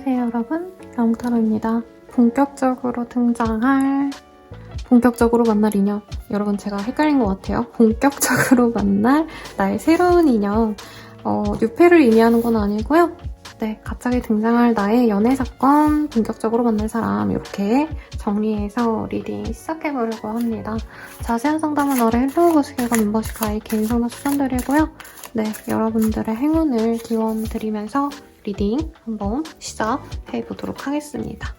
안녕하세요 여러분, 영타로입니다. 본격적으로 만날 인연, 여러분 제가 헷갈린 것 같아요. 본격적으로 만날 나의 새로운 인연, 뉴페를 의미하는 건 아니고요. 네, 갑자기 등장할 나의 연애 사건, 본격적으로 만날 사람, 이렇게 정리해서 리딩 시작해보려고 합니다. 자세한 상담은 아래 헬로우 거시기가 멤버십 가입 개인 상담 추천드리고요. 네, 여러분들의 행운을 기원드리면서 리딩 한번 시작해보도록 하겠습니다.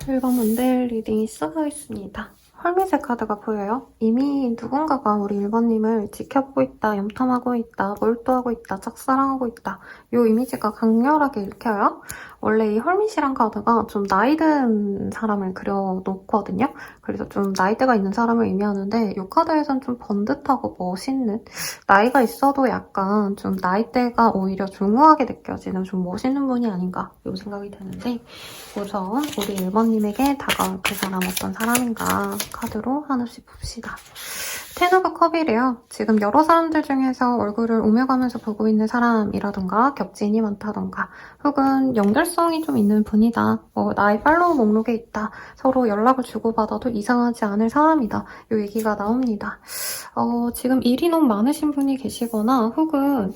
일반 원데일 리딩이 시작하겠습니다. 헐미색 카드가 보여요. 이미 누군가가 우리 1번님을 지켜보고 있다, 염탐하고 있다, 몰두하고 있다, 짝사랑하고 있다. 이 이미지가 강렬하게 읽혀요. 원래 이 헐밋이란 카드가 좀 나이 든 사람을 그려놓거든요. 그래서 좀 나이대가 있는 사람을 의미하는데 이 카드에선 좀 번듯하고 멋있는, 나이가 있어도 약간 좀 나이대가 오히려 중후하게 느껴지는 좀 멋있는 분이 아닌가 이 생각이 드는데, 우선 우리 1번님에게 다가올 그 사람 어떤 사람인가 카드로 하나씩 봅시다. 테너가 컵이래요. 지금 여러 사람들 중에서 얼굴을 오며가면서 보고 있는 사람이라던가 겹지인이 많다던가 혹은 연결성이 좀 있는 분이다. 나의 팔로우 목록에 있다. 서로 연락을 주고받아도 이상하지 않을 사람이다. 이 얘기가 나옵니다. 지금 일이 너무 많으신 분이 계시거나 혹은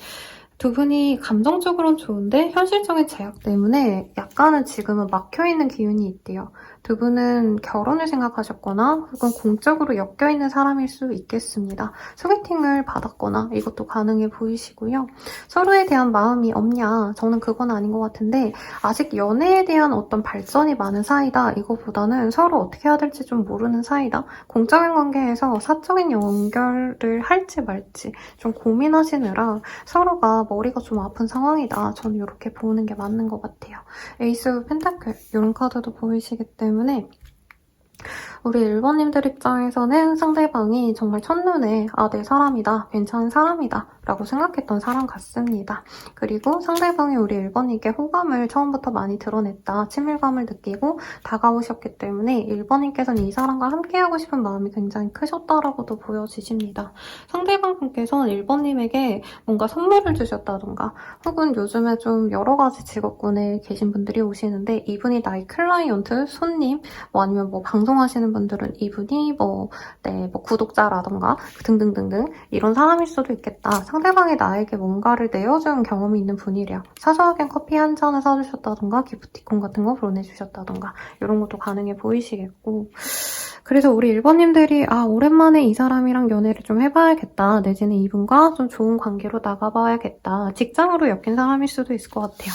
두 분이 감정적으로는 좋은데 현실적인 제약 때문에 약간은 지금은 막혀있는 기운이 있대요. 두 분은 결혼을 생각하셨거나 혹은 공적으로 엮여있는 사람일 수 있겠습니다. 소개팅을 받았거나 이것도 가능해 보이시고요. 서로에 대한 마음이 없냐? 저는 그건 아닌 것 같은데 아직 연애에 대한 어떤 발전이 많은 사이다. 이거보다는 서로 어떻게 해야 될지 좀 모르는 사이다. 공적인 관계에서 사적인 연결을 할지 말지 좀 고민하시느라 서로가 머리가 좀 아픈 상황이다. 저는 이렇게 보는 게 맞는 것 같아요. 에이스 펜타클 이런 카드도 보이시기 때문에 우리 1번님들 입장에서는 상대방이 정말 첫눈에 내 사람이다, 괜찮은 사람이다 라고 생각했던 사람 같습니다. 그리고 상대방이 우리 1번님께 호감을 처음부터 많이 드러냈다, 친밀감을 느끼고 다가오셨기 때문에 1번님께서는 이 사람과 함께하고 싶은 마음이 굉장히 크셨다라고도 보여지십니다. 상대방 분께서는 1번님에게 뭔가 선물을 주셨다던가 혹은 요즘에 좀 여러 가지 직업군에 계신 분들이 오시는데 이분이 나의 클라이언트, 손님, 아니면 방송하시는 분들은 이분이 구독자라던가 등등등등 이런 사람일 수도 있겠다. 상대방이 나에게 뭔가를 내어준 경험이 있는 분이래요. 사소하게 커피 한 잔을 사주셨다던가 기프티콘 같은 거 보내주셨다던가 이런 것도 가능해 보이시겠고, 그래서 우리 1번님들이 오랜만에 이 사람이랑 연애를 좀 해봐야겠다, 내지는 이분과 좀 좋은 관계로 나가봐야겠다, 직장으로 엮인 사람일 수도 있을 것 같아요.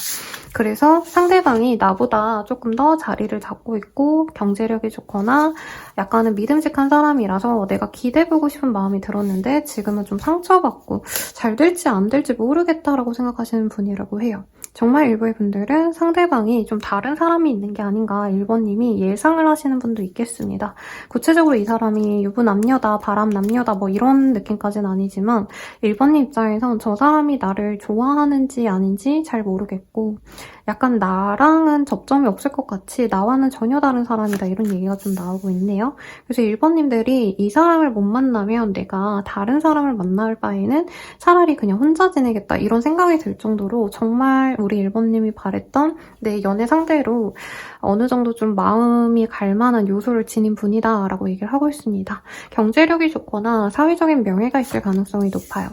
그래서 상대방이 나보다 조금 더 자리를 잡고 있고 경제력이 좋거나 약간은 믿음직한 사람이라서 내가 기대보고 싶은 마음이 들었는데 지금은 좀 상처받고 잘 될지 안 될지 모르겠다라고 생각하시는 분이라고 해요. 정말 일부의 분들은 상대방이 좀 다른 사람이 있는 게 아닌가 1번님이 예상을 하시는 분도 있겠습니다. 구체적으로 이 사람이 유부남녀다, 바람남녀다 이런 느낌까지는 아니지만 1번님 입장에선 저 사람이 나를 좋아하는지 아닌지 잘 모르겠고 약간 나랑은 접점이 없을 것 같이 나와는 전혀 다른 사람이다 이런 얘기가 좀 나오고 있네요. 그래서 1번님들이 이 사람을 못 만나면 내가 다른 사람을 만날 바에는 차라리 그냥 혼자 지내겠다 이런 생각이 들 정도로 정말 우리 1번님이 바랬던 내 연애 상대로 어느 정도 좀 마음이 갈 만한 요소를 지닌 분이다 라고 얘기를 하고 있습니다. 경제력이 좋거나 사회적인 명예가 있을 가능성이 높아요.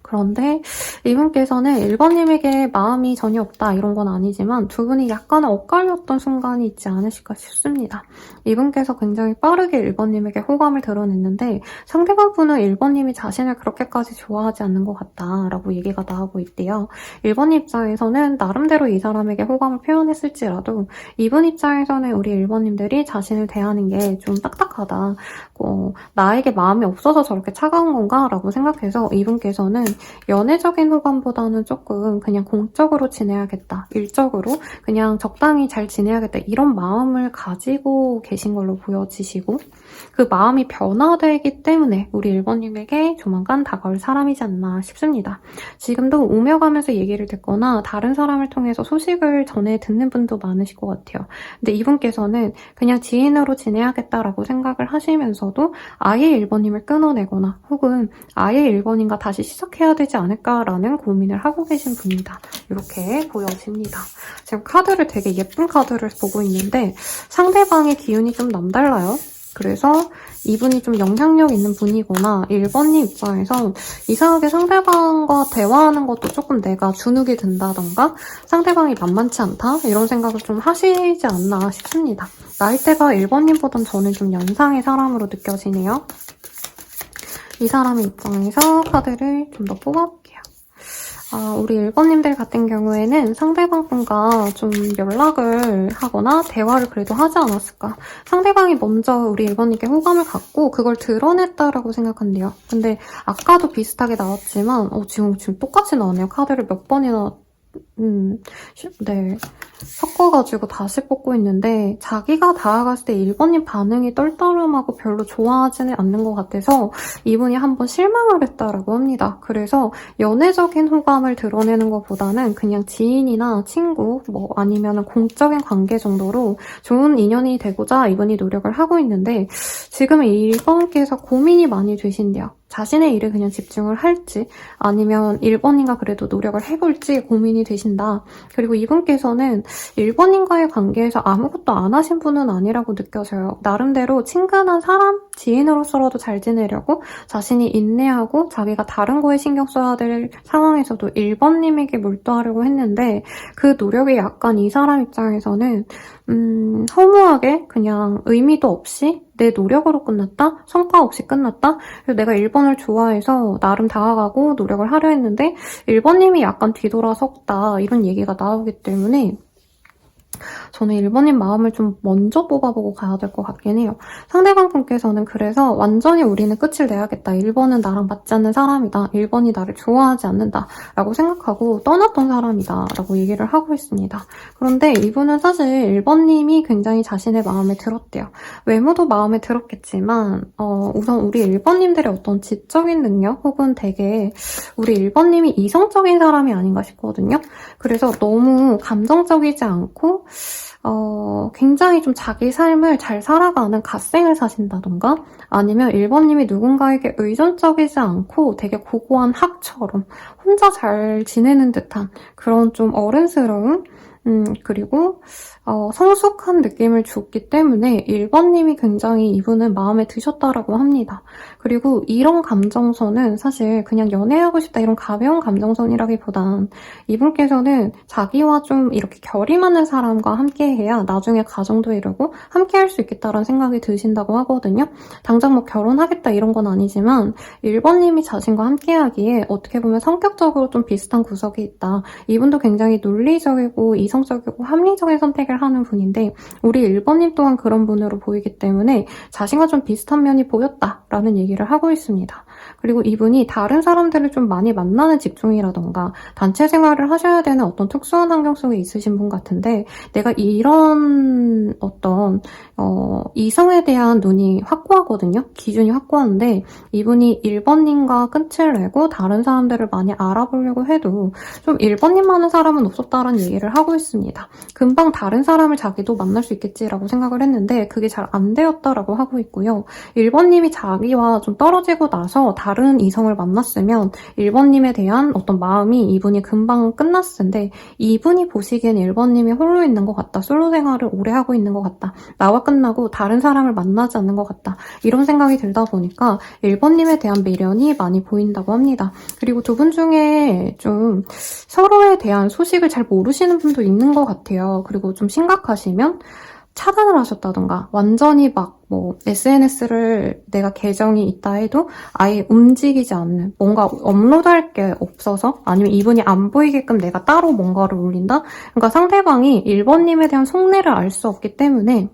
그런데 이분께서는 1번님에게 마음이 전혀 없다 이런 건 아니지만 두 분이 약간 엇갈렸던 순간이 있지 않으실까 싶습니다. 이분께서 굉장히 빠르게 1번님에게 호감을 드러냈는데 상대방 분은 1번님이 자신을 그렇게까지 좋아하지 않는 것 같다라고 얘기가 나오고 있대요. 1번 입장에서는 나름대로 이 사람에게 호감을 표현했을지라도 이분 입장에서는 우리 1번님들이 자신을 대하는 게 좀 딱딱하다, 나에게 마음이 없어서 저렇게 차가운 건가 라고 생각해서 이분께서는 연애적인 호감보다는 조금 그냥 공적으로 지내야겠다, 일적으로 그냥 적당히 잘 지내야겠다 이런 마음을 가지고 계신 걸로 보여지시고, 그 마음이 변화되기 때문에 우리 1번님에게 조만간 다가올 사람이지 않나 싶습니다. 지금도 오며가면서 얘기를 듣거나 다른 사람을 통해서 소식을 전해 듣는 분도 많으실 것 같아요. 근데 이분께서는 그냥 지인으로 지내야겠다라고 생각을 하시면서도 아예 1번님을 끊어내거나 혹은 아예 1번님과 다시 시작해야 되지 않을까라는 고민을 하고 계신 분이다. 이렇게 보여집니다. 지금 카드를 되게 예쁜 카드를 보고 있는데 상대방의 기운이 좀 남달라요. 그래서 이분이 좀 영향력 있는 분이거나 1번님 입장에서 이상하게 상대방과 대화하는 것도 조금 내가 주눅이 든다던가 상대방이 만만치 않다 이런 생각을 좀 하시지 않나 싶습니다. 나이대가 1번님보단 저는 좀 연상의 사람으로 느껴지네요. 이 사람의 입장에서 카드를 좀 더 뽑아볼게요. 우리 1번님들 같은 경우에는 상대방분과 좀 연락을 하거나 대화를 그래도 하지 않았을까. 상대방이 먼저 우리 1번님께 호감을 갖고 그걸 드러냈다라고 생각한대요. 근데 아까도 비슷하게 나왔지만 지금 똑같이 나왔네요. 카드를 몇 번이나 네. 섞어가지고 다시 뽑고 있는데 자기가 다가갔을 때 1번님 반응이 떨떠름하고 별로 좋아하지는 않는 것 같아서 이분이 한번 실망을 했다라고 합니다. 그래서 연애적인 호감을 드러내는 것보다는 그냥 지인이나 친구 아니면 공적인 관계 정도로 좋은 인연이 되고자 이분이 노력을 하고 있는데 지금 1번께서 고민이 많이 되신대요. 자신의 일에 그냥 집중을 할지 아니면 1번님과 그래도 노력을 해볼지 고민이 되신다. 그리고 이분께서는 1번님과의 관계에서 아무것도 안 하신 분은 아니라고 느껴져요. 나름대로 친근한 사람, 지인으로서라도 잘 지내려고 자신이 인내하고 자기가 다른 거에 신경 써야 될 상황에서도 1번님에게 몰두하려고 했는데 그 노력이 약간 이 사람 입장에서는 허무하게 그냥 의미도 없이 내 노력으로 끝났다? 성과 없이 끝났다? 그래서 내가 1번을 좋아해서 나름 다가가고 노력을 하려 했는데 1번님이 약간 뒤돌아섰다 이런 얘기가 나오기 때문에 저는 1번님 마음을 좀 먼저 뽑아보고 가야 될 것 같긴 해요. 상대방 분께서는 그래서 완전히 우리는 끝을 내야겠다. 1번은 나랑 맞지 않는 사람이다. 1번이 나를 좋아하지 않는다. 라고 생각하고 떠났던 사람이다. 라고 얘기를 하고 있습니다. 그런데 이분은 사실 1번님이 굉장히 자신의 마음에 들었대요. 외모도 마음에 들었겠지만 우선 우리 1번님들의 어떤 지적인 능력 혹은 되게 우리 1번님이 이성적인 사람이 아닌가 싶거든요. 그래서 너무 감정적이지 않고 굉장히 좀 자기 삶을 잘 살아가는 갓생을 사신다던가 아니면 1번님이 누군가에게 의존적이지 않고 되게 고고한 학처럼 혼자 잘 지내는 듯한 그런 좀 어른스러운 그리고 성숙한 느낌을 줬기 때문에 1번님이 굉장히 이분은 마음에 드셨다라고 합니다. 그리고 이런 감정선은 사실 그냥 연애하고 싶다 이런 가벼운 감정선이라기보단 이분께서는 자기와 좀 이렇게 결이 맞는 사람과 함께해야 나중에 가정도 이루고 함께할 수 있겠다라는 생각이 드신다고 하거든요. 당장 뭐 결혼하겠다 이런 건 아니지만 1번님이 자신과 함께하기에 어떻게 보면 성격적으로 좀 비슷한 구석이 있다. 이분도 굉장히 논리적이고 이성적이고 합리적인 선택을 하는 분인데 우리 1번님 또한 그런 분으로 보이기 때문에 자신과 좀 비슷한 면이 보였다라는 얘기를 하고 있습니다. 그리고 이분이 다른 사람들을 좀 많이 만나는 직종이라던가 단체 생활을 하셔야 되는 어떤 특수한 환경 속에 있으신 분 같은데 내가 이런 어떤 이성에 대한 눈이 확고하거든요. 기준이 확고한데 이분이 1번님과 끝을 내고 다른 사람들을 많이 알아보려고 해도 좀 1번님만한 사람은 없었다라는 얘기를 하고 있습니다. 금방 다른 사람을 자기도 만날 수 있겠지라고 생각을 했는데 그게 잘 안 되었다라고 하고 있고요. 1번님이 자기와 좀 떨어지고 나서 다른 이성을 만났으면 1번님에 대한 어떤 마음이 이분이 금방 끝났을 텐데 이분이 보시기엔 1번님이 홀로 있는 것 같다. 솔로 생활을 오래 하고 있는 것 같다. 나와 끝나고 다른 사람을 만나지 않는 것 같다. 이런 생각이 들다 보니까 1번님에 대한 미련이 많이 보인다고 합니다. 그리고 두 분 중에 좀 서로에 대한 소식을 잘 모르시는 분도 있는 것 같아요. 그리고 좀 심각하시면 차단을 하셨다던가 완전히 SNS를 내가 계정이 있다 해도 아예 움직이지 않는 뭔가 업로드할 게 없어서 아니면 이분이 안 보이게끔 내가 따로 뭔가를 올린다? 그러니까 상대방이 1번님에 대한 속내를 알 수 없기 때문에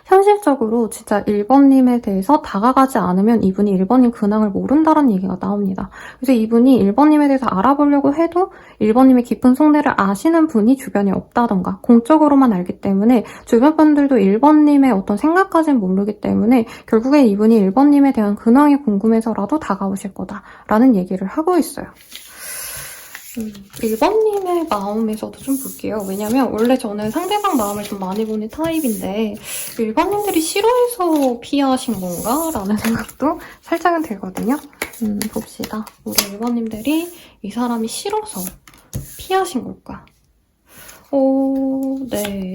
현실적으로 진짜 1번님에 대해서 다가가지 않으면 이분이 1번님 근황을 모른다는 얘기가 나옵니다. 그래서 이분이 1번님에 대해서 알아보려고 해도 1번님의 깊은 속내를 아시는 분이 주변에 없다던가 공적으로만 알기 때문에 주변 분들도 1번님의 어떤 생각까지는 모르기 때문에 결국에 이분이 1번님에 대한 근황이 궁금해서라도 다가오실 거다라는 얘기를 하고 있어요. 1번님의 마음에서도 좀 볼게요. 왜냐면 원래 저는 상대방 마음을 좀 많이 보는 타입인데 1번님들이 싫어해서 피하신 건가? 라는 생각도 살짝은 들거든요. 봅시다. 우리 1번님들이 이 사람이 싫어서 피하신 걸까? 네.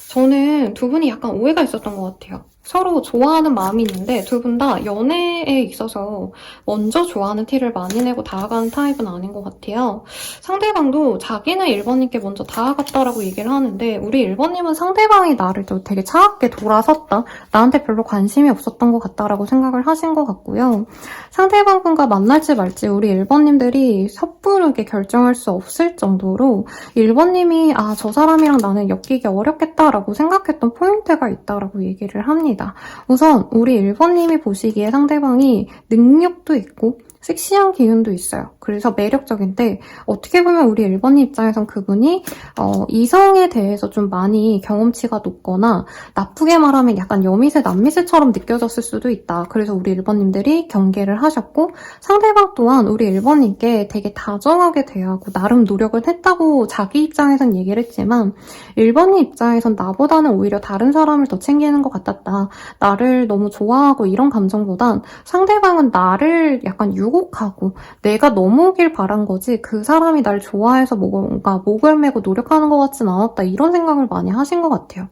저는 두 분이 약간 오해가 있었던 것 같아요. 서로 좋아하는 마음이 있는데 두 분 다 연애에 있어서 먼저 좋아하는 티를 많이 내고 다가가는 타입은 아닌 것 같아요. 상대방도 자기는 1번님께 먼저 다가갔다라고 얘기를 하는데 우리 1번님은 상대방이 나를 또 되게 차갑게 돌아섰다. 나한테 별로 관심이 없었던 것 같다라고 생각을 하신 것 같고요. 상대방분과 만날지 말지 우리 1번님들이 섣부르게 결정할 수 없을 정도로 1번님이 아, 저 사람이랑 나는 엮이기 어렵겠다라고 생각했던 포인트가 있다라고 얘기를 합니다. 우선 우리 1번님이 보시기에 상대방이 능력도 있고 섹시한 기운도 있어요. 그래서 매력적인데 어떻게 보면 우리 1번님 입장에선 그분이 이성에 대해서 좀 많이 경험치가 높거나 나쁘게 말하면 약간 여미새 남미새처럼 느껴졌을 수도 있다. 그래서 우리 1번님들이 경계를 하셨고 상대방 또한 우리 1번님께 되게 다정하게 대하고 나름 노력을 했다고 자기 입장에선 얘기를 했지만 1번님 입장에선 나보다는 오히려 다른 사람을 더 챙기는 것 같았다. 나를 너무 좋아하고 이런 감정보단 상대방은 나를 약간 유혹하고 내가 넘어오길 바란 거지 그 사람이 날 좋아해서 뭔가 목을 메고 노력하는 것 같진 않았다. 이런 생각을 많이 하신 것 같아요.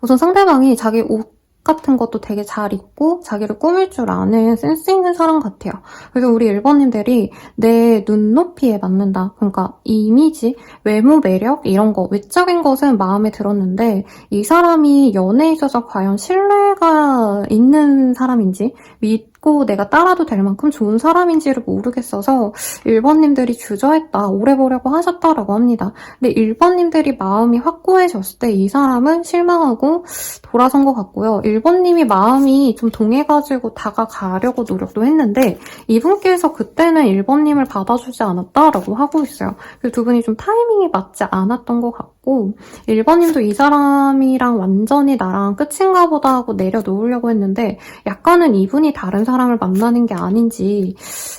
우선 상대방이 자기 옷 같은 것도 되게 잘 입고 자기를 꾸밀 줄 아는 센스 있는 사람 같아요. 그래서 우리 1번님들이 내 눈높이에 맞는다. 그러니까 이미지, 외모 매력 이런 거 외적인 것은 마음에 들었는데 이 사람이 연애에 있어서 과연 신뢰가 있는 사람인지 믿고 내가 따라도 될 만큼 좋은 사람인지를 모르겠어서 1번님들이 주저했다. 오래 보려고 하셨다라고 합니다. 근데 1번님들이 마음이 확고해졌을 때 이 사람은 실망하고 돌아선 것 같고요. 1번님이 마음이 좀 동해가지고 다가가려고 노력도 했는데 이분께서 그때는 1번님을 받아주지 않았다라고 하고 있어요. 그래서 두 분이 좀 타이밍이 맞지 않았던 것 같고 1번님도 이 사람이랑 완전히 나랑 끝인가 보다 하고 내려놓으려고 했는데 약간은 이분이 다른 사람을 만나는 게 아닌지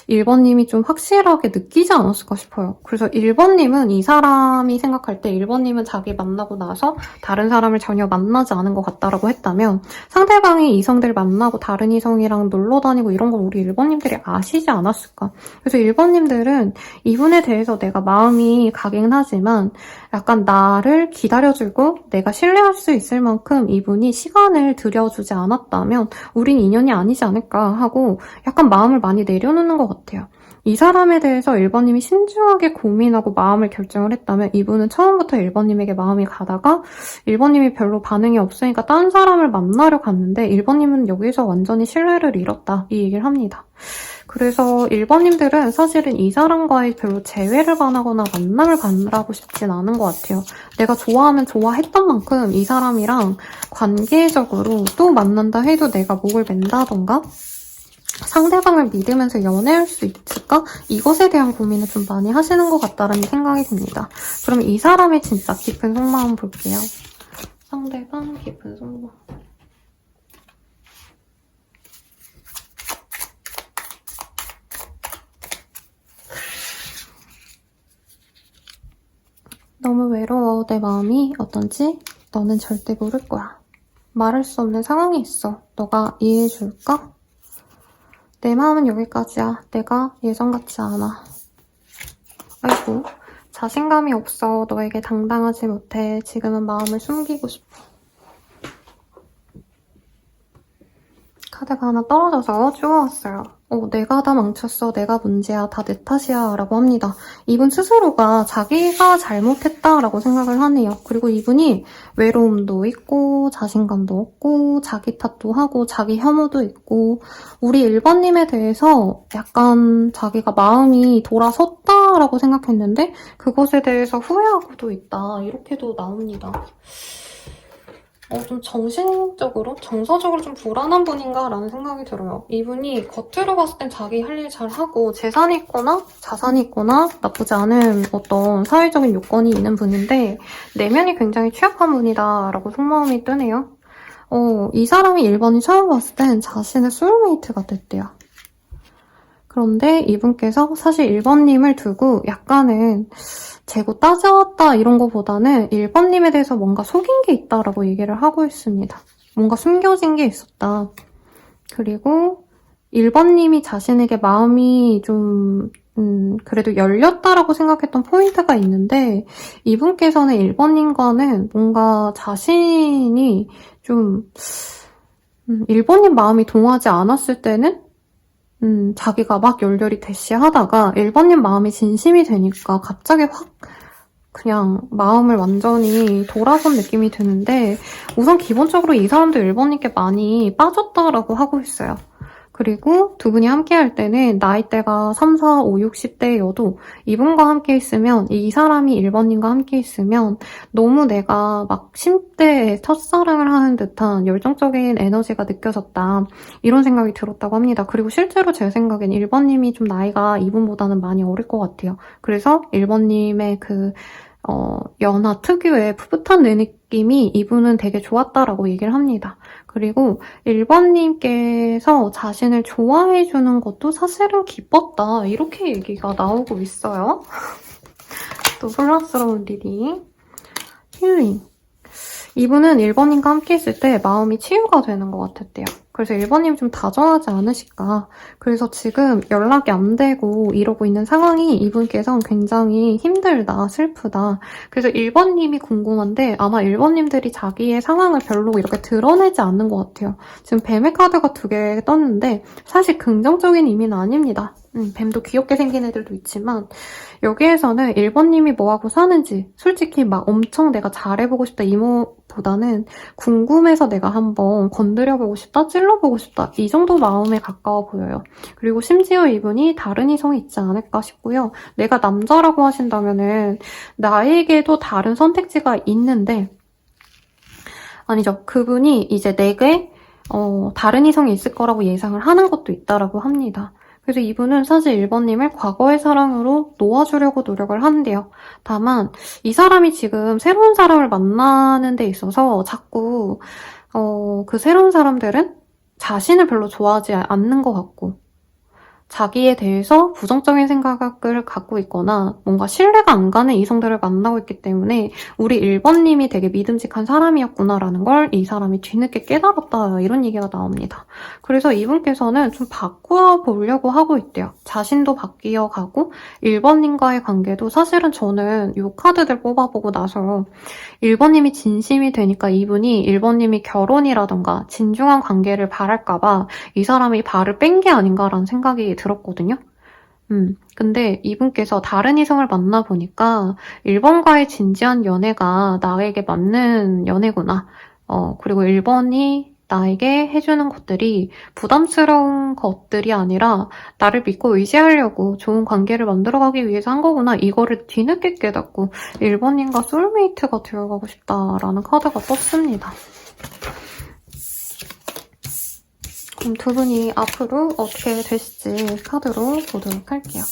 1번님이 좀 확실하게 느끼지 않았을까 싶어요. 그래서 1번님은 이 사람이 생각할 때 1번님은 자기 만나고 나서 다른 사람을 전혀 만나지 않은 것 같다라고 했다면 상대방이 이성들 만나고 다른 이성이랑 놀러 다니고 이런 걸 우리 1번님들이 아시지 않았을까. 그래서 1번님들은 이분에 대해서 내가 마음이 가긴 하지만 약간 나를 기다려주고 내가 신뢰할 수 있을 만큼 이분이 시간을 들여주지 않았다면 우린 인연이 아니지 않을까 하고 약간 마음을 많이 내려놓는 것 같아요. 이 사람에 대해서 1번님이 신중하게 고민하고 마음을 결정을 했다면 이분은 처음부터 1번님에게 마음이 가다가 1번님이 별로 반응이 없으니까 다른 사람을 만나려 갔는데 1번님은 여기서 완전히 신뢰를 잃었다 이 얘기를 합니다. 그래서 1번님들은 사실은 이 사람과의 별로 재회를 반하거나 만남을 반하고 싶진 않은 것 같아요. 내가 좋아하면 좋아했던 만큼 이 사람이랑 관계적으로 또 만난다 해도 내가 목을 맨다던가 상대방을 믿으면서 연애할 수 있을까? 이것에 대한 고민을 좀 많이 하시는 것 같다는 생각이 듭니다. 그럼 이 사람의 진짜 깊은 속마음 볼게요. 상대방 깊은 속마음. 너무 외로워. 내 마음이 어떤지 너는 절대 모를 거야. 말할 수 없는 상황이 있어. 너가 이해해줄까? 내 마음은 여기까지야. 내가 예전 같지 않아. 아이고, 자신감이 없어. 너에게 당당하지 못해. 지금은 마음을 숨기고 싶어. 카드가 하나 떨어져서 주워왔어요. 내가 다 망쳤어. 내가 문제야. 다 내 탓이야. 라고 합니다. 이분 스스로가 자기가 잘못했다라고 생각을 하네요. 그리고 이분이 외로움도 있고 자신감도 없고 자기 탓도 하고 자기 혐오도 있고 우리 1번님에 대해서 약간 자기가 마음이 돌아섰다라고 생각했는데 그것에 대해서 후회하고도 있다. 이렇게도 나옵니다. 좀 정신적으로, 정서적으로 좀 불안한 분인가 라는 생각이 들어요. 이분이 겉으로 봤을 땐 자기 할 일 잘하고 재산이 있거나 자산이 있거나 나쁘지 않은 어떤 사회적인 요건이 있는 분인데 내면이 굉장히 취약한 분이다 라고 속마음이 뜨네요. 이 사람이 1번이 처음 봤을 땐 자신의 소울메이트가 됐대요. 그런데 이분께서 사실 1번님을 두고 약간은 재고 따져왔다 이런 거보다는 1번님에 대해서 뭔가 속인 게 있다라고 얘기를 하고 있습니다. 뭔가 숨겨진 게 있었다. 그리고 1번님이 자신에게 마음이 좀 그래도 열렸다라고 생각했던 포인트가 있는데 이분께서는 1번님과는 뭔가 자신이 좀 1번님 마음이 동하지 않았을 때는 자기가 막 열렬히 대시하다가 1번님 마음이 진심이 되니까 갑자기 확 그냥 마음을 완전히 돌아선 느낌이 드는데 우선 기본적으로 이 사람도 1번님께 많이 빠졌다라고 하고 있어요. 그리고 두 분이 함께 할 때는 나이대가 3, 4, 5, 60대여도 이분과 함께 있으면 이 사람이 1번님과 함께 있으면 너무 내가 막 10대에 첫사랑을 하는 듯한 열정적인 에너지가 느껴졌다. 이런 생각이 들었다고 합니다. 그리고 실제로 제 생각엔 1번님이 좀 나이가 이분보다는 많이 어릴 것 같아요. 그래서 1번님의 그 연하 특유의 풋풋한 내 느낌이 이분은 되게 좋았다라고 얘기를 합니다. 그리고 1번님께서 자신을 좋아해주는 것도 사실은 기뻤다. 이렇게 얘기가 나오고 있어요. 또 혼란스러운 리딩. 힐링. 이분은 1번님과 함께 있을 때 마음이 치유가 되는 것 같았대요. 그래서 1번님이 좀 다정하지 않으실까. 그래서 지금 연락이 안 되고 이러고 있는 상황이 이분께서는 굉장히 힘들다, 슬프다. 그래서 1번님이 궁금한데 아마 1번님들이 자기의 상황을 별로 이렇게 드러내지 않는 것 같아요. 지금 뱀의 카드가 2개 떴는데 사실 긍정적인 의미는 아닙니다. 뱀도 귀엽게 생긴 애들도 있지만 여기에서는 1번님이 뭐하고 사는지 솔직히 막 엄청 내가 잘해보고 싶다 이모보다는 궁금해서 내가 한번 건드려보고 싶다, 찔러보고 싶다 이 정도 마음에 가까워 보여요. 그리고 심지어 이분이 다른 이성이 있지 않을까 싶고요. 내가 남자라고 하신다면은 나에게도 다른 선택지가 있는데 아니죠. 그분이 이제 내게 다른 이성이 있을 거라고 예상을 하는 것도 있다라고 합니다. 그래서 이분은 사실 1번님을 과거의 사랑으로 놓아주려고 노력을 한대요. 다만 이 사람이 지금 새로운 사람을 만나는 데 있어서 자꾸 그 새로운 사람들은 자신을 별로 좋아하지 않는 것 같고 자기에 대해서 부정적인 생각을 갖고 있거나 뭔가 신뢰가 안 가는 이성들을 만나고 있기 때문에 우리 1번님이 되게 믿음직한 사람이었구나라는 걸 이 사람이 뒤늦게 깨달았다 이런 얘기가 나옵니다. 그래서 이분께서는 좀 바꿔보려고 하고 있대요. 자신도 바뀌어 가고 1번님과의 관계도 사실은 저는 이 카드들 뽑아보고 나서 1번님이 진심이 되니까 이분이 1번님이 결혼이라던가 진중한 관계를 바랄까 봐 이 사람이 발을 뺀 게 아닌가라는 생각이 들었거든요. 근데 이분께서 다른 이성을 만나보니까 1번과의 진지한 연애가 나에게 맞는 연애구나. 그리고 1번이 나에게 해주는 것들이 부담스러운 것들이 아니라 나를 믿고 의지하려고 좋은 관계를 만들어가기 위해서 한 거구나. 이거를 뒤늦게 깨닫고 1번님과 소울메이트가 되어가고 싶다라는 카드가 떴습니다. 그럼 두 분이 앞으로 어떻게 되실지 카드로 보도록 할게요.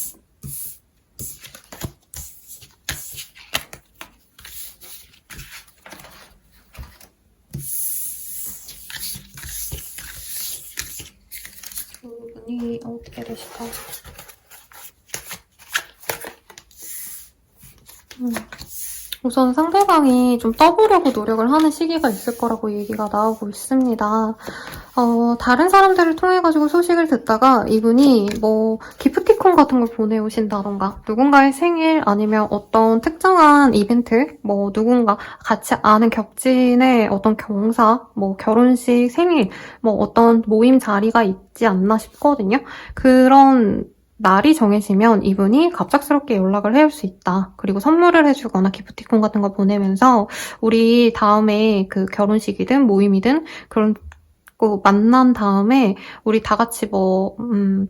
두 분이 어떻게 되실까요? 우선 상대방이 좀 떠보려고 노력을 하는 시기가 있을 거라고 얘기가 나오고 있습니다. 다른 사람들을 통해가지고 소식을 듣다가 이분이 뭐 기프티콘 같은 걸 보내오신다던가 누군가의 생일 아니면 어떤 특정한 이벤트 뭐 누군가 같이 아는 격진의 어떤 경사 뭐 결혼식 생일 뭐 어떤 모임 자리가 있지 않나 싶거든요. 그런 날이 정해지면 이분이 갑작스럽게 연락을 해올 수 있다. 그리고 선물을 해주거나 기프티콘 같은 거 보내면서 우리 다음에 그 결혼식이든 모임이든 그런 만난 다음에 우리 다 같이 뭐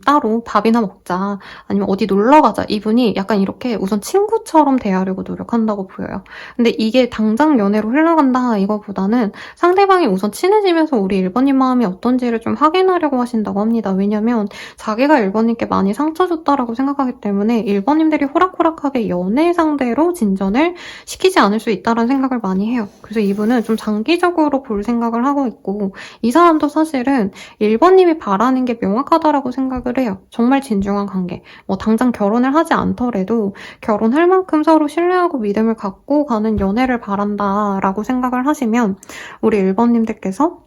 따로 밥이나 먹자 아니면 어디 놀러 가자. 이분이 약간 이렇게 우선 친구처럼 대하려고 노력한다고 보여요. 근데 이게 당장 연애로 흘러간다 이거보다는 상대방이 우선 친해지면서 우리 1번님 마음이 어떤지를 좀 확인하려고 하신다고 합니다. 왜냐면 자기가 1번님께 많이 상처 줬다라고 생각하기 때문에 1번님들이 호락호락하게 연애 상대로 진전을 시키지 않을 수 있다는 생각을 많이 해요. 그래서 이분은 좀 장기적으로 볼 생각을 하고 있고 이 사람도 사실은 1번님이 바라는 게 명확하다라고 생각을 해요. 정말 진중한 관계. 뭐 당장 결혼을 하지 않더라도 결혼할 만큼 서로 신뢰하고 믿음을 갖고 가는 연애를 바란다라고 생각을 하시면 우리 1번님들께서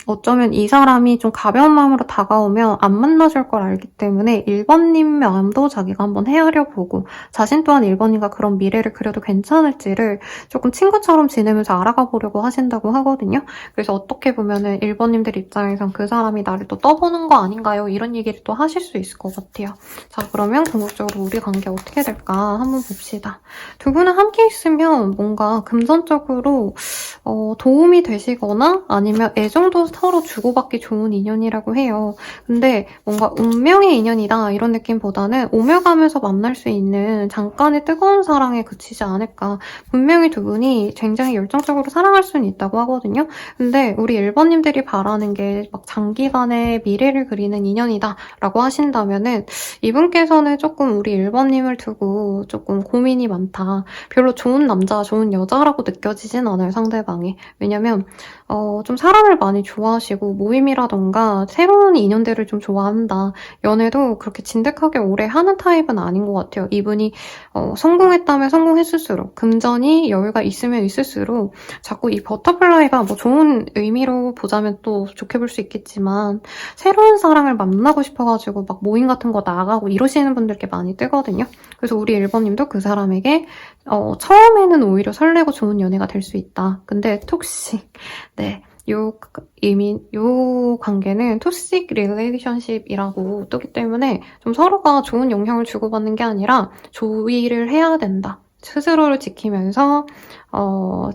어쩌면 이 사람이 좀 가벼운 마음으로 다가오면 안 만나줄 걸 알기 때문에 1번님 마음도 자기가 한번 헤아려 보고 자신 또한 1번님과 그런 미래를 그려도 괜찮을지를 조금 친구처럼 지내면서 알아가 보려고 하신다고 하거든요. 그래서 어떻게 보면은 1번님들 입장에선 그 사람이 나를 또 떠보는 거 아닌가요? 이런 얘기를 또 하실 수 있을 것 같아요. 자, 그러면 궁극적으로 우리 관계 어떻게 될까 한번 봅시다. 두 분은 함께 있으면 뭔가 금전적으로 도움이 되시거나 아니면 애정도 서로 주고받기 좋은 인연이라고 해요. 근데 뭔가 운명의 인연이다 이런 느낌보다는 오며 가면서 만날 수 있는 잠깐의 뜨거운 사랑에 그치지 않을까. 분명히 두 분이 굉장히 열정적으로 사랑할 수는 있다고 하거든요. 근데 우리 1번님들이 바라는 게 막 장기간의 미래를 그리는 인연이다 라고 하신다면은 이분께서는 조금 우리 1번님을 두고 조금 고민이 많다. 별로 좋은 남자, 좋은 여자라고 느껴지진 않아요, 상대방이. 왜냐면 좀 사람을 많이 좋아하시고 모임이라던가 새로운 인연들을 좀 좋아한다. 연애도 그렇게 진득하게 오래 하는 타입은 아닌 것 같아요. 이분이 성공했다면 성공했을수록 금전이 여유가 있으면 있을수록 자꾸 이 버터플라이가 뭐 좋은 의미로 보자면 또 좋게 볼 수 있겠지만 새로운 사람을 만나고 싶어가지고 막 모임 같은 거 나가고 이러시는 분들 게 많이 뜨거든요. 그래서 우리 1번님도 그 사람에게 처음에는 오히려 설레고 좋은 연애가 될 수 있다. 근데 톡식, 네. 요 관계는 토식 릴레이션십이라고 뜨기 때문에 좀 서로가 좋은 영향을 주고받는 게 아니라 조의를 해야 된다. 스스로를 지키면서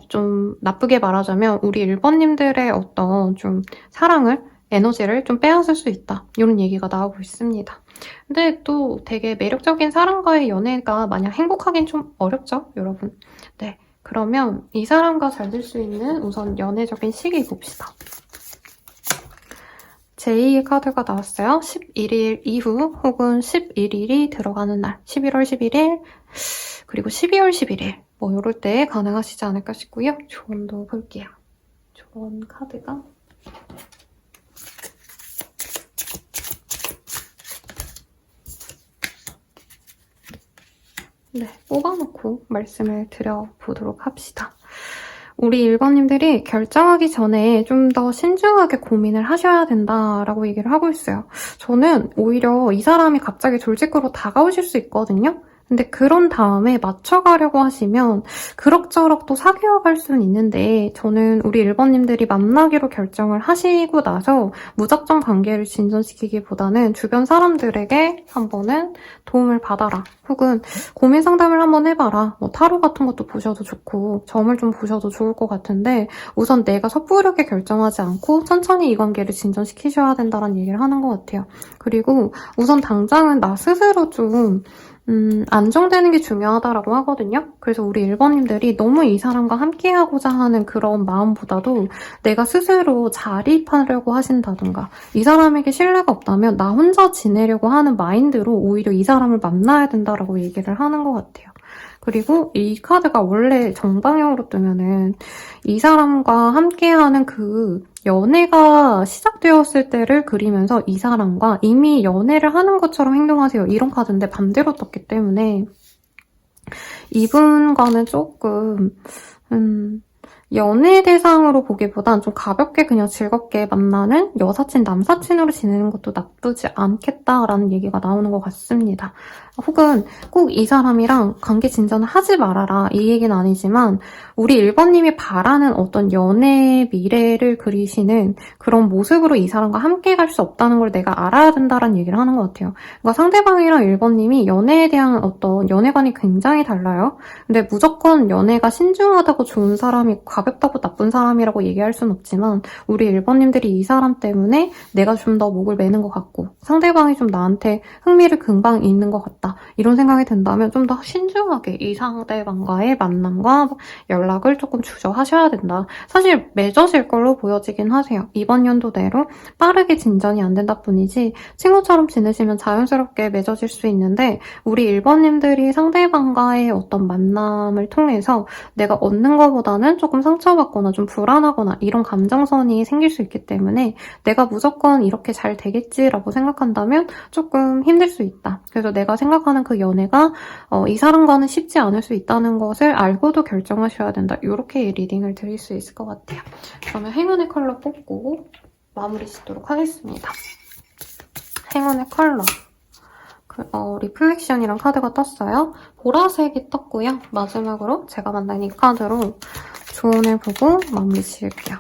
좀 나쁘게 말하자면 우리 1번님들의 어떤 좀 사랑을 에너지를 좀 빼앗을 수 있다. 이런 얘기가 나오고 있습니다. 근데 또 되게 매력적인 사람과의 연애가 마냥 행복하긴 좀 어렵죠, 여러분? 네. 그러면 이 사람과 잘 될 수 있는 우선 연애적인 시기 봅시다. 제2의 카드가 나왔어요. 11일 이후 혹은 11일이 들어가는 날. 11월 11일 그리고 12월 11일 뭐 이럴 때 가능하시지 않을까 싶고요. 조언도 볼게요. 조언 카드가 네, 뽑아놓고 말씀을 드려보도록 합시다. 우리 1번님들이 결정하기 전에 좀 더 신중하게 고민을 하셔야 된다라고 얘기를 하고 있어요. 저는 오히려 이 사람이 갑자기 돌직구로 다가오실 수 있거든요. 근데 그런 다음에 맞춰가려고 하시면 그럭저럭 또 사귀어갈 수는 있는데 저는 우리 1번님들이 만나기로 결정을 하시고 나서 무작정 관계를 진전시키기보다는 주변 사람들에게 한 번은 도움을 받아라. 혹은 고민 상담을 한번 해봐라. 뭐 타로 같은 것도 보셔도 좋고 점을 좀 보셔도 좋을 것 같은데 우선 내가 섣부르게 결정하지 않고 천천히 이 관계를 진전시키셔야 된다는 얘기를 하는 것 같아요. 그리고 우선 당장은 나 스스로 좀 안정되는 게 중요하다라고 하거든요. 그래서 우리 1번님들이 너무 이 사람과 함께하고자 하는 그런 마음보다도 내가 스스로 자립하려고 하신다든가 이 사람에게 신뢰가 없다면 나 혼자 지내려고 하는 마인드로 오히려 이 사람을 만나야 된다라고 얘기를 하는 것 같아요. 그리고 이 카드가 원래 정방향으로 뜨면은 이 사람과 함께하는 그 연애가 시작되었을 때를 그리면서 이 사람과 이미 연애를 하는 것처럼 행동하세요. 이런 카드인데 반대로 떴기 때문에 이분과는 조금 연애 대상으로 보기보단 좀 가볍게 그냥 즐겁게 만나는 여사친, 남사친으로 지내는 것도 나쁘지 않겠다라는 얘기가 나오는 것 같습니다. 혹은 꼭 이 사람이랑 관계 진전을 하지 말아라 이 얘기는 아니지만 우리 1번님이 바라는 어떤 연애의 미래를 그리시는 그런 모습으로 이 사람과 함께 갈 수 없다는 걸 내가 알아야 된다는 얘기를 하는 것 같아요. 그러니까 상대방이랑 1번님이 연애에 대한 어떤 연애관이 굉장히 달라요. 근데 무조건 연애가 신중하다고 좋은 사람이 가볍다고 나쁜 사람이라고 얘기할 순 없지만 우리 1번님들이 이 사람 때문에 내가 좀 더 목을 매는 것 같고 상대방이 좀 나한테 흥미를 금방 있는 것 같다. 이런 생각이 든다면 좀 더 신중하게 이 상대방과의 만남과 연락을 조금 주저하셔야 된다. 사실 맺어질 걸로 보여지긴 하세요. 이번 연도 내로 빠르게 진전이 안 된다 뿐이지 친구처럼 지내시면 자연스럽게 맺어질 수 있는데 우리 1번님들이 상대방과의 어떤 만남을 통해서 내가 얻는 것보다는 조금 상처받거나 좀 불안하거나 이런 감정선이 생길 수 있기 때문에 내가 무조건 이렇게 잘 되겠지라고 생각한다면 조금 힘들 수 있다. 그래서 내가 생각하는 그 연애가 이 사람과는 쉽지 않을 수 있다는 것을 알고도 결정하셔야 된다. 이렇게 리딩을 드릴 수 있을 것 같아요. 그러면 행운의 컬러 뽑고 마무리 짓도록 하겠습니다. 행운의 컬러. 리플렉션이란 카드가 떴어요. 보라색이 떴고요. 마지막으로 제가 만든 이 카드로 조언을 보고 마무리 지을게요.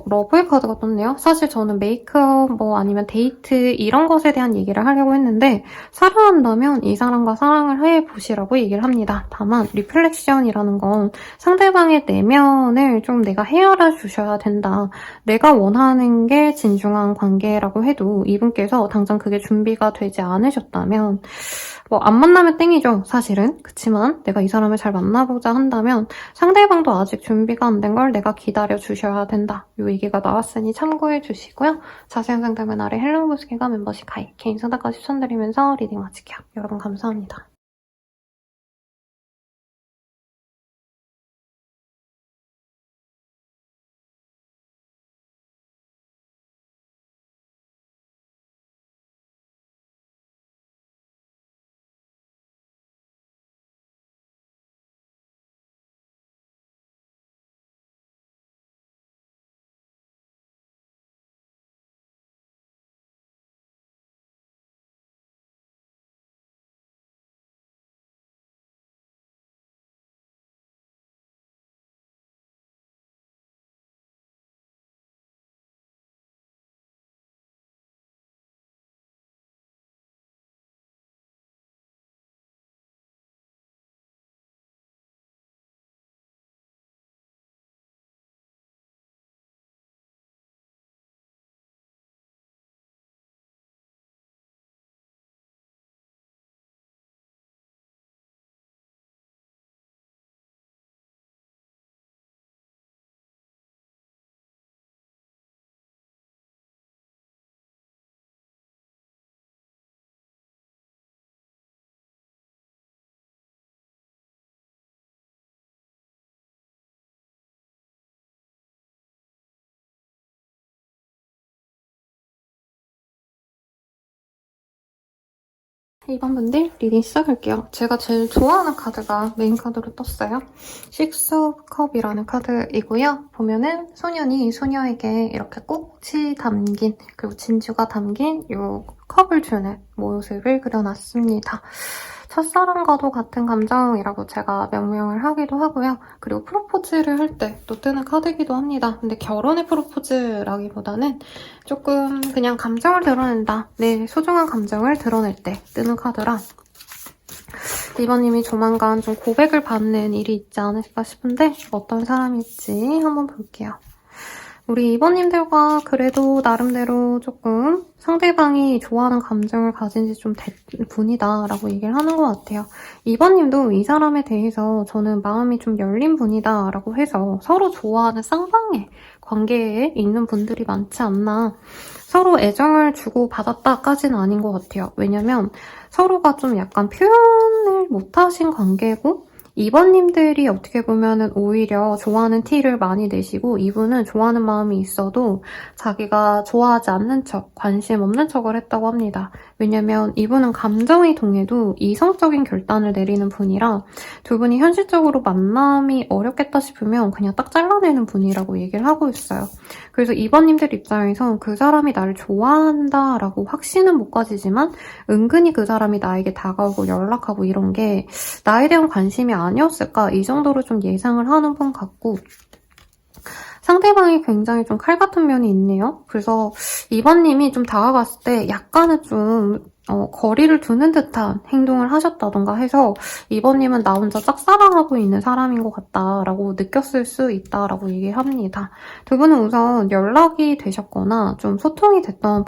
러브의 카드가 떴네요. 사실 저는 메이크업 아니면 데이트 이런 것에 대한 얘기를 하려고 했는데 사랑한다면 이 사람과 사랑을 해보시라고 얘기를 합니다. 다만 리플렉션이라는 건 상대방의 내면을 좀 내가 헤아려 주셔야 된다. 내가 원하는 게 진중한 관계라고 해도 이분께서 당장 그게 준비가 되지 않으셨다면 안 만나면 땡이죠, 사실은. 그치만 내가 이 사람을 잘 만나보자 한다면 상대방도 아직 준비가 안 된 걸 내가 기다려 주셔야 된다. 이 얘기가 나왔으니 참고해 주시고요. 자세한 상담은 아래 헬로우보스기가 멤버십 가입, 개인 상담까지 추천드리면서 리딩 마칠게요. 여러분 감사합니다. 이번 분들 리딩 시작할게요. 제가 제일 좋아하는 카드가 메인 카드로 떴어요. 식스 오브 컵이라는 카드이고요. 보면은 소년이 소녀에게 이렇게 꽃이 담긴 그리고 진주가 담긴 이 컵을 주는 모습을 그려놨습니다. 첫사랑과도 같은 감정이라고 제가 명명을 하기도 하고요. 그리고 프로포즈를 할 때 또 뜨는 카드이기도 합니다. 근데 결혼의 프로포즈라기보다는 조금 그냥 감정을 드러낸다. 내 소중한 감정을 드러낼 때 뜨는 카드라 이번님이 조만간 좀 고백을 받는 일이 있지 않을까 싶은데 어떤 사람일지 한번 볼게요. 우리 이번님들과 그래도 나름대로 조금 상대방이 좋아하는 감정을 가진 지 좀 된 분이다 라고 얘기를 하는 것 같아요. 이번님도 이 사람에 대해서 저는 마음이 좀 열린 분이다 라고 해서 서로 좋아하는 쌍방의 관계에 있는 분들이 많지 않나. 서로 애정을 주고 받았다까지는 아닌 것 같아요. 왜냐면 서로가 좀 약간 표현을 못하신 관계고 이번님들이 어떻게 보면은 오히려 좋아하는 티를 많이 내시고 이분은 좋아하는 마음이 있어도 자기가 좋아하지 않는 척, 관심 없는 척을 했다고 합니다. 왜냐면 이분은 감정이 동해도 이성적인 결단을 내리는 분이라 두 분이 현실적으로 만남이 어렵겠다 싶으면 그냥 딱 잘라내는 분이라고 얘기를 하고 있어요. 그래서 이번님들 입장에선 그 사람이 나를 좋아한다라고 확신은 못 가지지만 은근히 그 사람이 나에게 다가오고 연락하고 이런 게 나에 대한 관심이 아니었을까 이 정도로 좀 예상을 하는 분 같고 상대방이 굉장히 좀 칼 같은 면이 있네요. 그래서 이번님이 좀 다가갔을 때 약간은 좀 거리를 두는 듯한 행동을 하셨다던가 해서 이번님은 나 혼자 짝사랑하고 있는 사람인 것 같다라고 느꼈을 수 있다라고 얘기합니다. 두 분은 우선 연락이 되셨거나 좀 소통이 됐던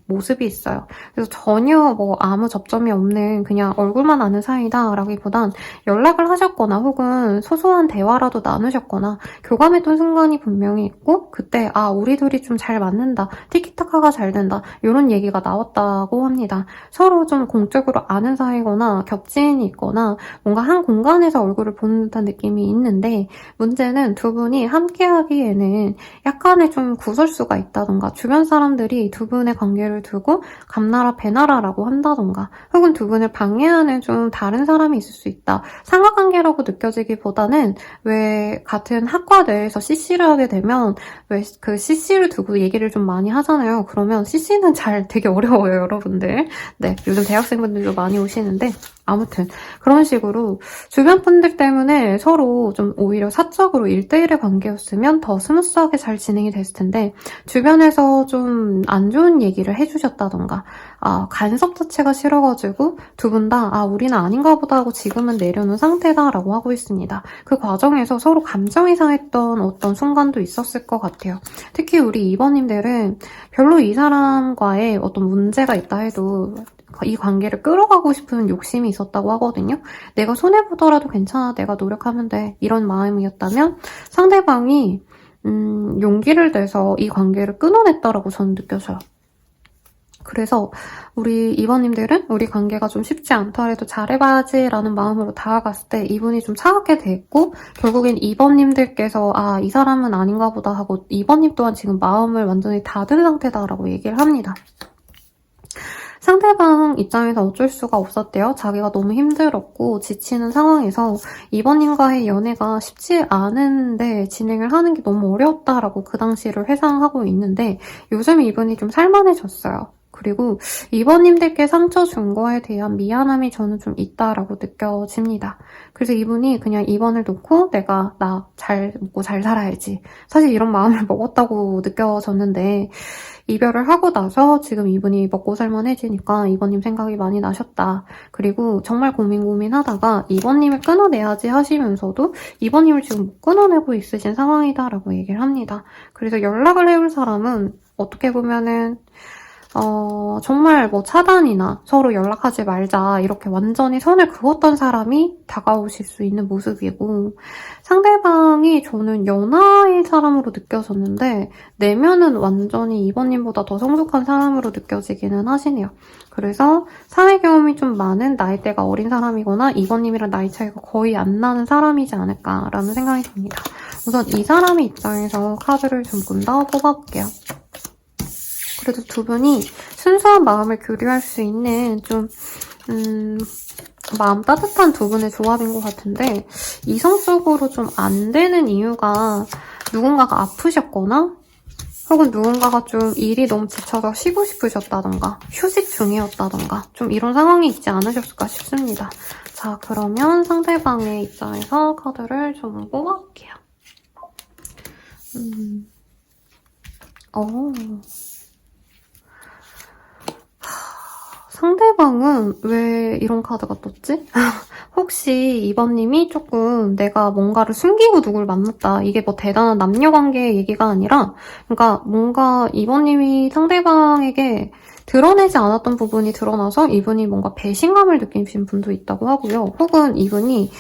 모습이 있어요. 그래서 전혀 뭐 아무 접점이 없는 그냥 얼굴만 아는 사이다 라기보단 연락을 하셨거나 혹은 소소한 대화라도 나누셨거나 교감했던 순간이 분명히 있고 그때 우리 둘이 좀 잘 맞는다, 티키타카가 잘 된다 이런 얘기가 나왔다고 합니다. 서로 좀 공적으로 아는 사이거나 겹친이 있거나 뭔가 한 공간에서 얼굴을 보는 듯한 느낌이 있는데 문제는 두 분이 함께 하기에는 약간의 좀 구설수가 있다던가 주변 사람들이 두 분의 관계를 두고 감나라 배나라라고 한다던가 혹은 두 분을 방해하는 좀 다른 사람이 있을 수 있다. 상하관계라고 느껴지기보다는 왜 같은 학과 내에서 CC를 하게 되면 왜 그 CC를 두고 얘기를 좀 많이 하잖아요. 그러면 CC는 잘 되게 어려워요, 여러분들. 네, 요즘 대학생분들도 많이 오시는데 아무튼 그런 식으로 주변 분들 때문에 서로 좀 오히려 사적으로 1대1의 관계였으면 더 스무스하게 잘 진행이 됐을 텐데 주변에서 좀 안 좋은 얘기를 해주셨다던가 간섭 자체가 싫어가지고 두 분 다 우리는 아닌가 보다 하고 지금은 내려놓은 상태다라고 하고 있습니다. 그 과정에서 서로 감정이 상했던 어떤 순간도 있었을 것 같아요. 특히 우리 2번님들은 별로 이 사람과의 어떤 문제가 있다 해도 이 관계를 끌어가고 싶은 욕심이 있었다고 하거든요. 내가 손해보더라도 괜찮아, 내가 노력하면 돼 이런 마음이었다면 상대방이 용기를 내서 이 관계를 끊어냈다라고 저는 느껴져요. 그래서 우리 2번님들은 우리 관계가 좀 쉽지 않더라도 잘해봐야지 라는 마음으로 다가갔을 때 이분이 좀 차갑게 됐고 결국엔 2번님들께서 이 사람은 아닌가 보다 하고 2번님 또한 지금 마음을 완전히 닫은 상태다라고 얘기를 합니다. 상대방 입장에서 어쩔 수가 없었대요. 자기가 너무 힘들었고 지치는 상황에서 2번님과의 연애가 쉽지 않은데 진행을 하는 게 너무 어려웠다라고 그 당시를 회상하고 있는데 요즘 이분이 좀 살만해졌어요. 그리고 2번님들께 상처 준 거에 대한 미안함이 저는 좀 있다라고 느껴집니다. 그래서 이분이 그냥 2번을 놓고 내가 나 잘 먹고 잘 살아야지. 사실 이런 마음을 먹었다고 느껴졌는데 이별을 하고 나서 지금 이분이 먹고 살만해지니까 2번님 생각이 많이 나셨다. 그리고 정말 고민하다가 2번님을 끊어내야지 하시면서도 2번님을 지금 못 끊어내고 있으신 상황이다라고 얘기를 합니다. 그래서 연락을 해올 사람은 어떻게 보면은 정말 뭐 차단이나 서로 연락하지 말자 이렇게 완전히 선을 그었던 사람이 다가오실 수 있는 모습이고 상대방이 저는 연하의 사람으로 느껴졌는데 내면은 완전히 2번님보다 더 성숙한 사람으로 느껴지기는 하시네요. 그래서 사회 경험이 좀 많은 나이대가 어린 사람이거나 2번님이랑 나이 차이가 거의 안 나는 사람이지 않을까라는 생각이 듭니다. 우선 이 사람의 입장에서 카드를 조금 더 뽑아볼게요. 그래도 두 분이 순수한 마음을 교류할 수 있는 좀 마음 따뜻한 두 분의 조합인 것 같은데 이성적으로 좀 안 되는 이유가 누군가가 아프셨거나 혹은 누군가가 좀 일이 너무 지쳐서 쉬고 싶으셨다던가 휴직 중이었다던가 좀 이런 상황이 있지 않으셨을까 싶습니다. 자, 그러면 상대방의 입장에서 카드를 좀 뽑아볼게요. 상대방은 왜 이런 카드가 떴지? 혹시 2번님이 조금 내가 뭔가를 숨기고 누굴 만났다. 이게 뭐 대단한 남녀관계 얘기가 아니라 그러니까 뭔가 2번님이 상대방에게 드러내지 않았던 부분이 드러나서 이분이 뭔가 배신감을 느끼신 분도 있다고 하고요. 혹은 이분이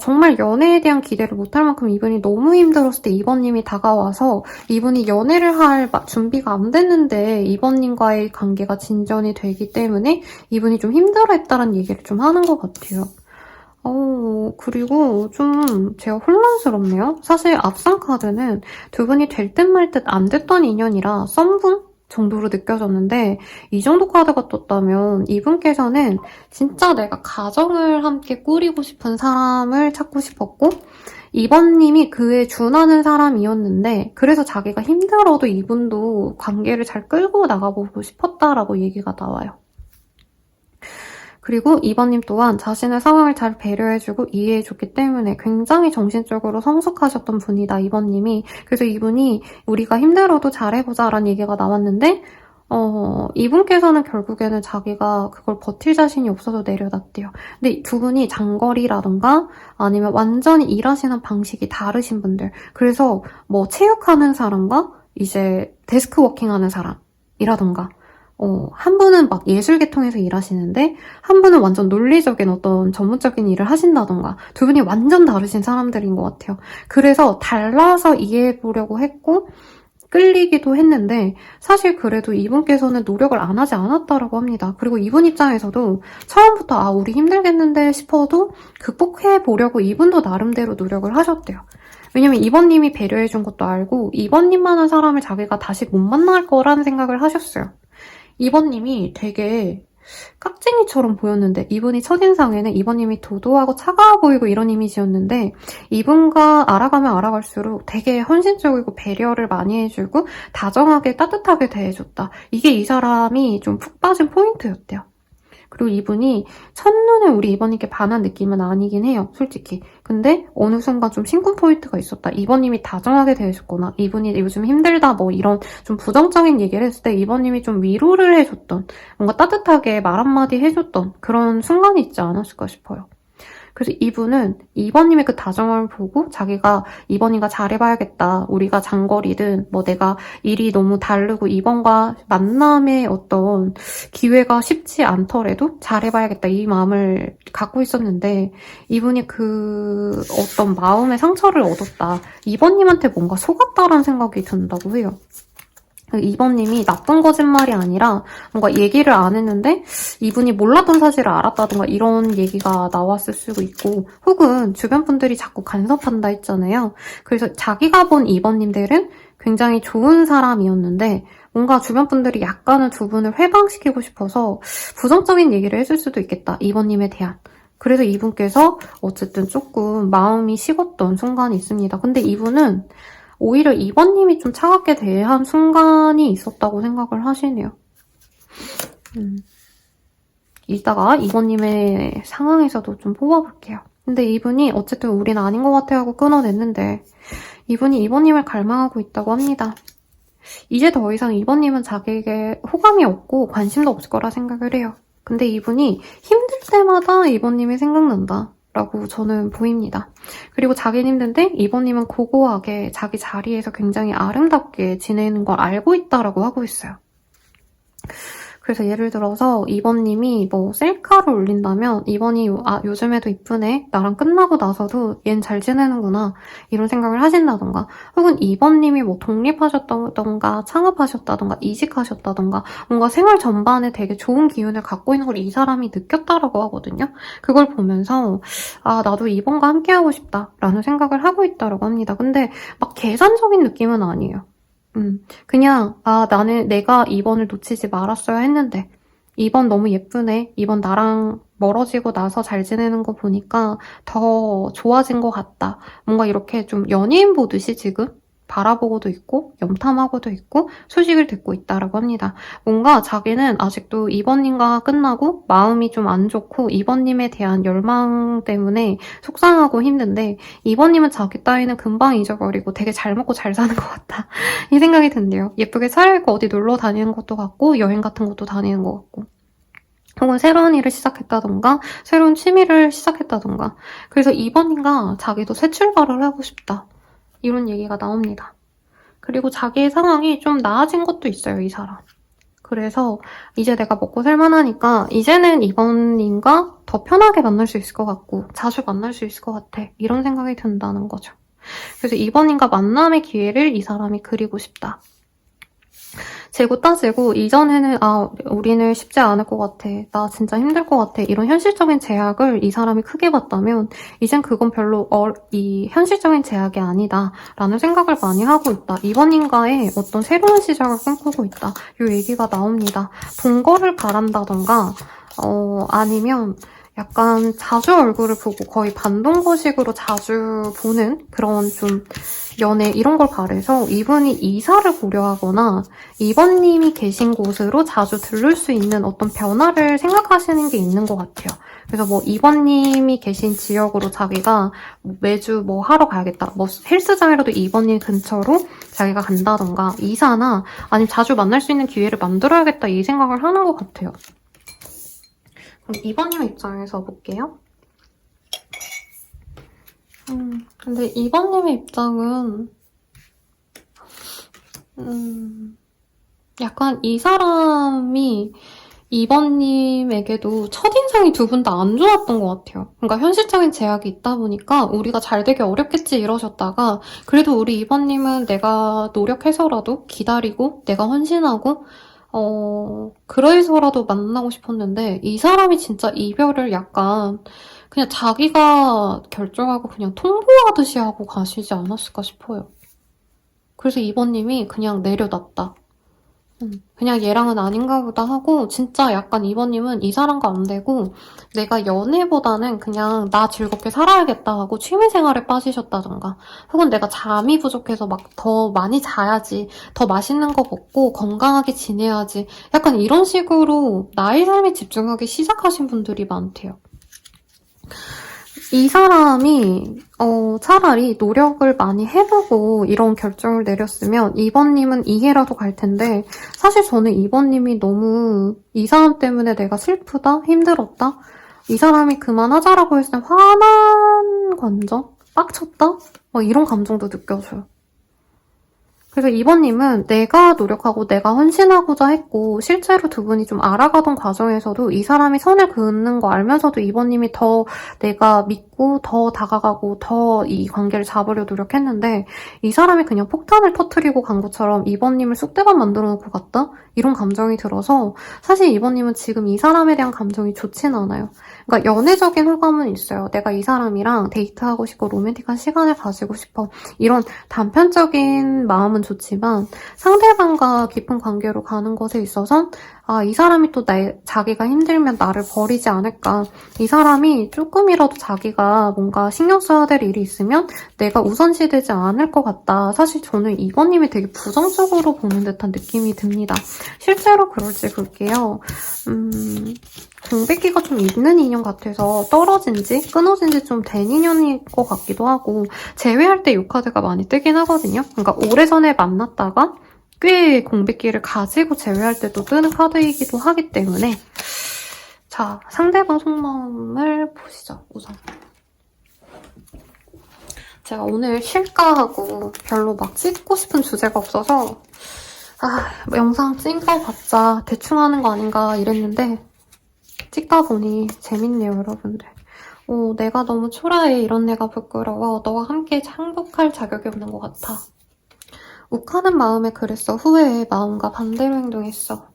정말 연애에 대한 기대를 못할 만큼 이분이 너무 힘들었을 때 2번님이 다가와서 이분이 연애를 할 준비가 안 됐는데 2번님과의 관계가 진전이 되기 때문에 이분이 좀 힘들어했다는 얘기를 좀 하는 것 같아요. 그리고 좀 제가 혼란스럽네요. 사실 앞선 카드는 두 분이 될 듯 말 듯 안 됐던 인연이라 썸분? 정도로 느껴졌는데 이 정도 카드가 떴다면 이분께서는 진짜 내가 가정을 함께 꾸리고 싶은 사람을 찾고 싶었고 2번님이 그에 준하는 사람이었는데 그래서 자기가 힘들어도 이분도 관계를 잘 끌고 나가보고 싶었다라고 얘기가 나와요. 그리고 2번님 또한 자신의 상황을 잘 배려해주고 이해해줬기 때문에 굉장히 정신적으로 성숙하셨던 분이다, 2번님이. 그래서 이분이 우리가 힘들어도 잘해보자라는 얘기가 나왔는데 이분께서는 결국에는 자기가 그걸 버틸 자신이 없어서 내려놨대요. 근데 두 분이 장거리라던가 아니면 완전히 일하시는 방식이 다르신 분들. 그래서 뭐 체육하는 사람과 이제 데스크 워킹하는 사람이라던가 한 분은 막 예술 계통에서 일하시는데 한 분은 완전 논리적인 어떤 전문적인 일을 하신다던가 두 분이 완전 다르신 사람들인 것 같아요. 그래서 달라서 이해해보려고 했고 끌리기도 했는데 사실 그래도 이분께서는 노력을 안 하지 않았다라고 합니다. 그리고 이분 입장에서도 처음부터 아 우리 힘들겠는데 싶어도 극복해보려고 이분도 나름대로 노력을 하셨대요. 왜냐면 이번님이 배려해준 것도 알고 이번님만한 사람을 자기가 다시 못 만날 거라는 생각을 하셨어요. 이번님이 되게 깍쟁이처럼 보였는데 이분이 첫인상에는 이번님이 도도하고 차가워 보이고 이런 이미지였는데 이분과 알아가면 알아갈수록 되게 헌신적이고 배려를 많이 해주고 다정하게 따뜻하게 대해줬다. 이게 이 사람이 좀 푹 빠진 포인트였대요. 그리고 이분이 첫눈에 우리 이번님께 반한 느낌은 아니긴 해요, 솔직히. 근데 어느 순간 좀 심쿵 포인트가 있었다. 이번님이 다정하게 대해줬거나 이분이 요즘 힘들다 뭐 이런 좀 부정적인 얘기를 했을 때 이번님이 좀 위로를 해줬던 뭔가 따뜻하게 말 한마디 해줬던 그런 순간이 있지 않았을까 싶어요. 그래서 이분은 이번님의 그 다정함을 보고 자기가 이번이가 잘해봐야겠다. 우리가 장거리든 뭐 내가 일이 너무 다르고 이번과 만남의 어떤 기회가 쉽지 않더라도 잘해봐야겠다. 이 마음을 갖고 있었는데 이분이 그 어떤 마음의 상처를 얻었다. 이번님한테 뭔가 속았다라는 생각이 든다고 해요. 이번님이 나쁜 거짓말이 아니라 뭔가 얘기를 안 했는데 이분이 몰랐던 사실을 알았다던가 이런 얘기가 나왔을 수도 있고 혹은 주변 분들이 자꾸 간섭한다 했잖아요. 그래서 자기가 본 이번님들은 굉장히 좋은 사람이었는데 뭔가 주변 분들이 약간은 두 분을 회방시키고 싶어서 부정적인 얘기를 해줄 수도 있겠다. 이번님에 대한. 그래서 이분께서 어쨌든 조금 마음이 식었던 순간이 있습니다. 근데 이분은 오히려 이번님이 좀 차갑게 대한 순간이 있었다고 생각을 하시네요. 이따가 이번님의 상황에서도 좀 뽑아볼게요. 근데 이분이 어쨌든 우린 아닌 것 같아 하고 끊어냈는데 이분이 이번님을 갈망하고 있다고 합니다. 이제 더 이상 이번님은 자기에게 호감이 없고 관심도 없을 거라 생각을 해요. 근데 이분이 힘들 때마다 이번님이 생각난다. 라고 저는 보입니다. 그리고 자기는 힘든데 이번님은 고고하게 자기 자리에서 굉장히 아름답게 지내는 걸 알고 있다라고 하고 있어요. 그래서 예를 들어서 이번님이 뭐 셀카를 올린다면 이번이 요즘에도 이쁘네. 나랑 끝나고 나서도 얜 잘 지내는구나. 이런 생각을 하신다던가 혹은 이번님이 뭐 독립하셨다던가 창업하셨다던가 이직하셨다던가 뭔가 생활 전반에 되게 좋은 기운을 갖고 있는 걸 이 사람이 느꼈다라고 하거든요. 그걸 보면서 아 나도 이번과 함께하고 싶다라는 생각을 하고 있다라고 합니다. 근데 막 계산적인 느낌은 아니에요. 그냥 내가 이번을 놓치지 말았어야 했는데 이번 너무 예쁘네. 이번 나랑 멀어지고 나서 잘 지내는 거 보니까 더 좋아진 것 같다. 뭔가 이렇게 좀 연예인 보듯이 지금 바라보고도 있고 염탐하고도 있고 소식을 듣고 있다라고 합니다. 뭔가 자기는 아직도 이번님과 끝나고 마음이 좀 안 좋고 이번님에 대한 열망 때문에 속상하고 힘든데 이번님은 자기 따위는 금방 잊어버리고 되게 잘 먹고 잘 사는 것 같다. 이 생각이 든대요. 예쁘게 차려입고 어디 놀러 다니는 것도 같고 여행 같은 것도 다니는 것 같고 혹은 새로운 일을 시작했다던가 새로운 취미를 시작했다던가 그래서 이번인가 자기도 새 출발을 하고 싶다. 이런 얘기가 나옵니다. 그리고 자기의 상황이 좀 나아진 것도 있어요, 이 사람. 그래서 이제 내가 먹고 살만하니까 이제는 이번님과 더 편하게 만날 수 있을 것 같고 자주 만날 수 있을 것 같아. 이런 생각이 든다는 거죠. 그래서 이번님과 만남의 기회를 이 사람이 그리고 싶다. 재고 따지고 이전에는 우리는 쉽지 않을 것 같아. 나 진짜 힘들 것 같아. 이런 현실적인 제약을 이 사람이 크게 봤다면 이젠 그건 별로 이 현실적인 제약이 아니다. 라는 생각을 많이 하고 있다. 이번인가의 어떤 새로운 시작을 꿈꾸고 있다. 이 얘기가 나옵니다. 본 거를 바란다던가 아니면 약간 자주 얼굴을 보고 거의 반동거식으로 자주 보는 그런 좀 연애 이런 걸 바래서 이분이 이사를 고려하거나 이번님이 계신 곳으로 자주 들를 수 있는 어떤 변화를 생각하시는 게 있는 것 같아요. 그래서 뭐 이번님이 계신 지역으로 자기가 매주 뭐 하러 가야겠다. 뭐 헬스장이라도 이번님 근처로 자기가 간다던가 이사나 아니면 자주 만날 수 있는 기회를 만들어야겠다 이 생각을 하는 것 같아요. 그럼 이번님 입장에서 볼게요. 근데 이번님의 입장은 약간 이 사람이 2번님에게도 첫인상이 두 분 다 안 좋았던 것 같아요. 그러니까 현실적인 제약이 있다 보니까 우리가 잘 되기 어렵겠지 이러셨다가 그래도 우리 2번님은 내가 노력해서라도 기다리고 내가 헌신하고 그래서라도 만나고 싶었는데 이 사람이 진짜 이별을 약간 그냥 자기가 결정하고 그냥 통보하듯이 하고 가시지 않았을까 싶어요. 그래서 2번님이 그냥 내려놨다. 그냥 얘랑은 아닌가 보다 하고 진짜 약간 2번님은 이 사람과 안 되고 내가 연애보다는 그냥 나 즐겁게 살아야겠다 하고 취미생활에 빠지셨다던가 혹은 내가 잠이 부족해서 막 더 많이 자야지 더 맛있는 거 먹고 건강하게 지내야지 약간 이런 식으로 나의 삶에 집중하기 시작하신 분들이 많대요. 이 사람이 차라리 노력을 많이 해보고 이런 결정을 내렸으면 2번님은 이해라도 갈 텐데 사실 저는 2번님이 너무 이 사람 때문에 내가 슬프다? 힘들었다? 이 사람이 그만하자라고 했을 때 화난 감정? 빡쳤다? 이런 감정도 느껴져요. 그래서 2번님은 내가 노력하고 내가 헌신하고자 했고 실제로 두 분이 좀 알아가던 과정에서도 이 사람이 선을 긋는 거 알면서도 2번님이 더 내가 믿고 더 다가가고 더 이 관계를 잡으려 노력했는데 이 사람이 그냥 폭탄을 터뜨리고 간 것처럼 2번님을 쑥대밭 만들어 놓고 갔다? 이런 감정이 들어서 사실 2번님은 지금 이 사람에 대한 감정이 좋진 않아요. 그러니까 연애적인 호감은 있어요. 내가 이 사람이랑 데이트하고 싶고 로맨틱한 시간을 가지고 싶어. 이런 단편적인 마음은 좋지만 상대방과 깊은 관계로 가는 것에 있어선 이 사람이 또 자기가 힘들면 나를 버리지 않을까. 이 사람이 조금이라도 자기가 뭔가 신경 써야 될 일이 있으면 내가 우선시되지 않을 것 같다. 사실 저는 2번님이 되게 부정적으로 보는 듯한 느낌이 듭니다. 실제로 그럴지 볼게요. 공백기가 좀 있는 인연 같아서 떨어진 지, 끊어진 지 좀 된 인연일 것 같기도 하고 제외할 때 이 카드가 많이 뜨긴 하거든요. 그러니까 오래전에 만났다가 꽤 공백기를 가지고 제외할 때도 뜨는 카드이기도 하기 때문에 자, 상대방 속마음을 보시죠, 우선. 제가 오늘 쉴까 하고 별로 막 찍고 싶은 주제가 없어서 영상 찍어봤자 대충 하는 거 아닌가 이랬는데 찍다 보니 재밌네요, 여러분들. 내가 너무 초라해. 이런 내가 부끄러워. 너와 함께 행복할 자격이 없는 것 같아. 욱하는 마음에 그랬어. 후회해. 마음과 반대로 행동했어.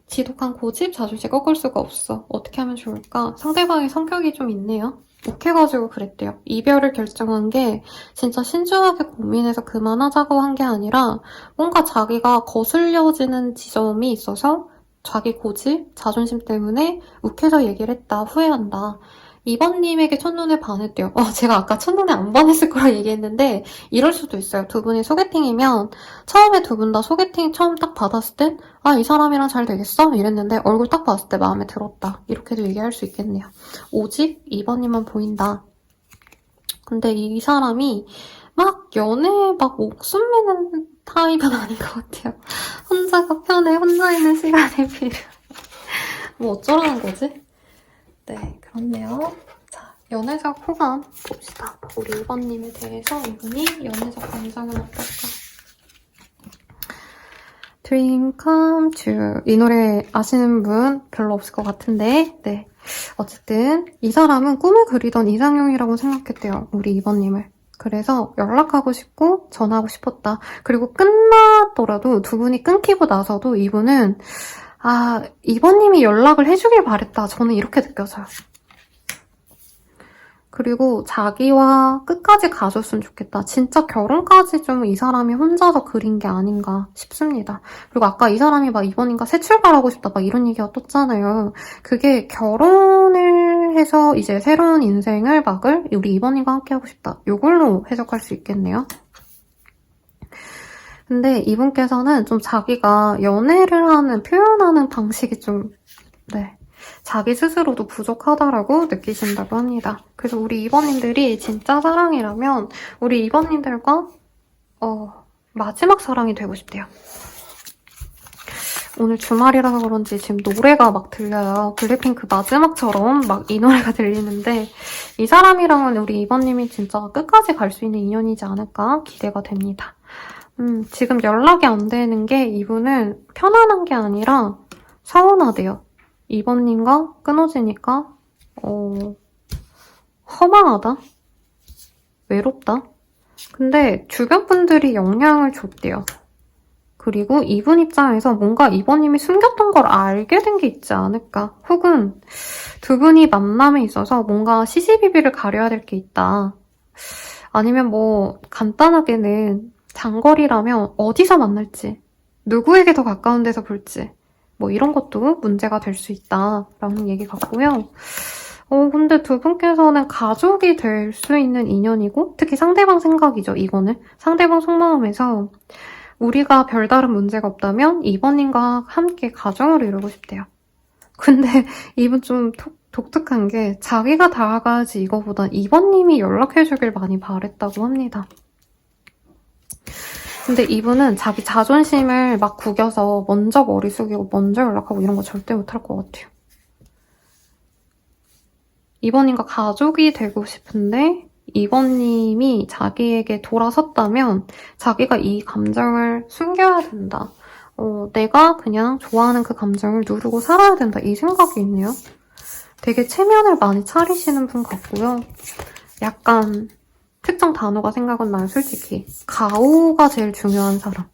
지독한 고집, 자존심 꺾을 수가 없어. 어떻게 하면 좋을까? 상대방의 성격이 좀 있네요. 욱해가지고 그랬대요. 이별을 결정한 게 진짜 신중하게 고민해서 그만하자고 한 게 아니라 뭔가 자기가 거슬려지는 지점이 있어서 자기 고집, 자존심 때문에 욱해서 얘기를 했다. 후회한다. 2번님에게 첫눈에 반했대요. 제가 아까 첫눈에 안 반했을 거라 얘기했는데 이럴 수도 있어요. 두 분이 소개팅이면 처음에 두 분 다 소개팅 처음 딱 받았을 땐 이 사람이랑 잘 되겠어? 이랬는데 얼굴 딱 봤을 때 마음에 들었다. 이렇게도 얘기할 수 있겠네요. 오직 2번님만 보인다. 근데 이 사람이 막 연애에 막 목숨 미는 타입은 아닌 것 같아요. 혼자가 편해. 혼자 있는 시간이 필요해. 뭐 어쩌라는 거지? 네, 그렇네요. 자, 연애적 호감 봅시다. 우리 2번님에 대해서 이분이 연애적 감정은 어떨까? Dream Come True. 이 노래 아시는 분 별로 없을 것 같은데, 네. 어쨌든 이 사람은 꿈에 그리던 이상형이라고 생각했대요. 우리 2번님을. 그래서 연락하고 싶고 전화하고 싶었다. 그리고 끝났더라도 두 분이 끊기고 나서도 이분은 2번님이 연락을 해주길 바랬다. 저는 이렇게 느껴져요. 그리고 자기와 끝까지 가줬으면 좋겠다. 진짜 결혼까지 좀 이 사람이 혼자서 그린 게 아닌가 싶습니다. 그리고 아까 이 사람이 막 2번인가 새 출발하고 싶다 막 이런 얘기가 떴잖아요. 그게 결혼을 해서 이제 새로운 인생을 막을 우리 2번님과 함께 하고 싶다. 이걸로 해석할 수 있겠네요. 근데 이분께서는 좀 자기가 연애를 하는, 표현하는 방식이 좀, 자기 스스로도 부족하다라고 느끼신다고 합니다. 그래서 우리 2번님들이 진짜 사랑이라면 우리 2번님들과 마지막 사랑이 되고 싶대요. 오늘 주말이라서 그런지 지금 노래가 막 들려요. 블랙핑크 마지막처럼 막 이 노래가 들리는데 이 사람이랑은 우리 2번님이 진짜 끝까지 갈 수 있는 인연이지 않을까 기대가 됩니다. 지금 연락이 안 되는 게 이분은 편안한 게 아니라 서운하대요. 2번님과 끊어지니까 허망하다? 외롭다? 근데 주변 분들이 영향을 줬대요. 그리고 이분 입장에서 뭔가 2번님이 숨겼던 걸 알게 된 게 있지 않을까? 혹은 두 분이 만남에 있어서 뭔가 시시비비를 가려야 될 게 있다. 아니면 뭐 간단하게는 장거리라면 어디서 만날지, 누구에게 더 가까운 데서 볼지 뭐 이런 것도 문제가 될 수 있다라는 얘기 같고요. 근데 두 분께서는 가족이 될 수 있는 인연이고 특히 상대방 생각이죠, 이거는. 상대방 속마음에서 우리가 별다른 문제가 없다면 2번님과 함께 가정을 이루고 싶대요. 근데 이분 좀 독특한 게 자기가 다가가야지 이거보단 2번님이 연락해주길 많이 바랬다고 합니다. 근데 이분은 자기 자존심을 막 구겨서 먼저 머리 숙이고 먼저 연락하고 이런 거 절대 못할 것 같아요. 2번님과 가족이 되고 싶은데 2번님이 자기에게 돌아섰다면 자기가 이 감정을 숨겨야 된다. 내가 그냥 좋아하는 그 감정을 누르고 살아야 된다. 이 생각이 있네요. 되게 체면을 많이 차리시는 분 같고요. 약간 특정 단어가 생각은 나요, 솔직히. 가오가 제일 중요한 사람.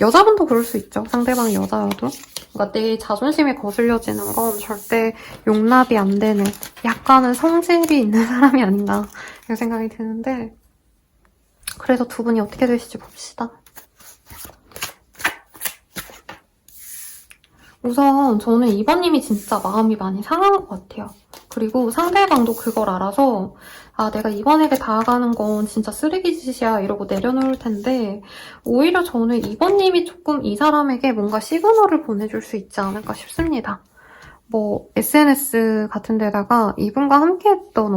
여자분도 그럴 수 있죠. 상대방이 여자여도. 그러니까 내 자존심이 거슬려지는 건 절대 용납이 안 되는 약간은 성질이 있는 사람이 아닌가 이런 생각이 드는데 그래서 두 분이 어떻게 되실지 봅시다. 우선 저는 2번님이 진짜 마음이 많이 상한 것 같아요. 그리고 상대방도 그걸 알아서 아, 내가 2번에게 다가가는 건 진짜 쓰레기짓이야 이러고 내려놓을 텐데 오히려 저는 2번님이 조금 이 사람에게 뭔가 시그널을 보내줄 수 있지 않을까 싶습니다. 뭐 SNS 같은 데다가 이분과 함께했던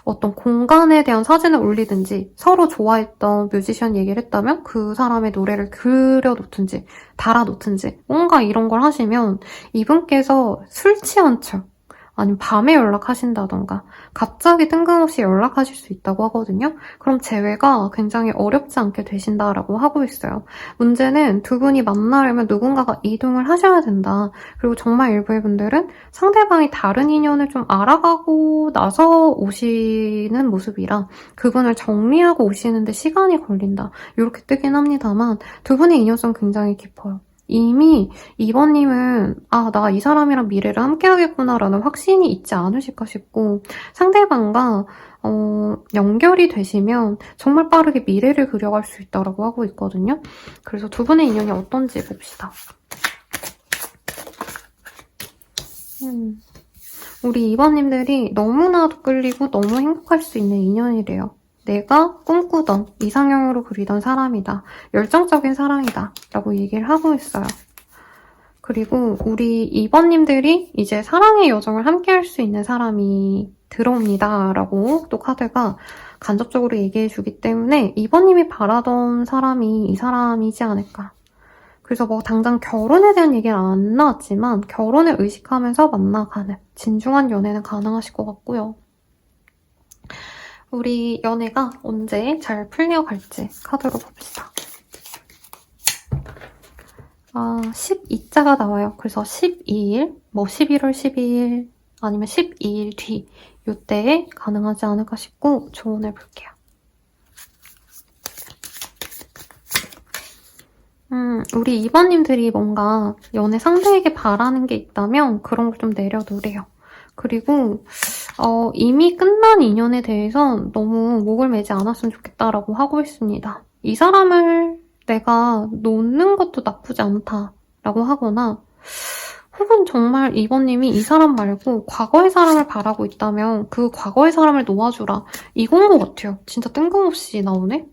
어떤 공간에 대한 사진을 올리든지 서로 좋아했던 뮤지션 얘기를 했다면 그 사람의 노래를 그려놓든지 달아놓든지 뭔가 이런 걸 하시면 이분께서 술 취한 척 아니면 밤에 연락하신다던가 갑자기 뜬금없이 연락하실 수 있다고 하거든요. 그럼 재회가 굉장히 어렵지 않게 되신다라고 하고 있어요. 문제는 두 분이 만나려면 누군가가 이동을 하셔야 된다. 그리고 정말 일부의 분들은 상대방이 다른 인연을 좀 알아가고 나서 오시는 모습이라 그분을 정리하고 오시는데 시간이 걸린다. 이렇게 뜨긴 합니다만 두 분의 인연성 굉장히 깊어요. 이미 2번님은 아, 나 이 사람이랑 미래를 함께 하겠구나라는 확신이 있지 않으실까 싶고 상대방과 연결이 되시면 정말 빠르게 미래를 그려갈 수 있다고 하고 있거든요. 그래서 두 분의 인연이 어떤지 봅시다. 우리 2번님들이 너무나도 끌리고 너무 행복할 수 있는 인연이래요. 내가 꿈꾸던 이상형으로 그리던 사람이다. 열정적인 사랑이다. 라고 얘기를 하고 있어요. 그리고 우리 2번님들이 이제 사랑의 여정을 함께 할 수 있는 사람이 들어옵니다. 라고 또 카드가 간접적으로 얘기해주기 때문에 2번님이 바라던 사람이 이 사람이지 않을까. 그래서 뭐 당장 결혼에 대한 얘기는 안 나왔지만 결혼을 의식하면서 만나가는 진중한 연애는 가능하실 것 같고요. 우리 연애가 언제 잘 풀려갈지 카드로 봅시다. 12자가 나와요. 그래서 12일, 뭐 11월 12일 아니면 12일 뒤 이때에 가능하지 않을까 싶고 조언을 볼게요. 우리 2번님들이 뭔가 연애 상대에게 바라는 게 있다면 그런 걸 좀 내려놓으래요. 그리고 이미 끝난 인연에 대해선 너무 목을 매지 않았으면 좋겠다라고 하고 있습니다. 이 사람을 내가 놓는 것도 나쁘지 않다라고 하거나 혹은 정말 2번님이 이 사람 말고 과거의 사람을 바라고 있다면 그 과거의 사람을 놓아주라. 이건 것 같아요. 진짜 뜬금없이 나오네?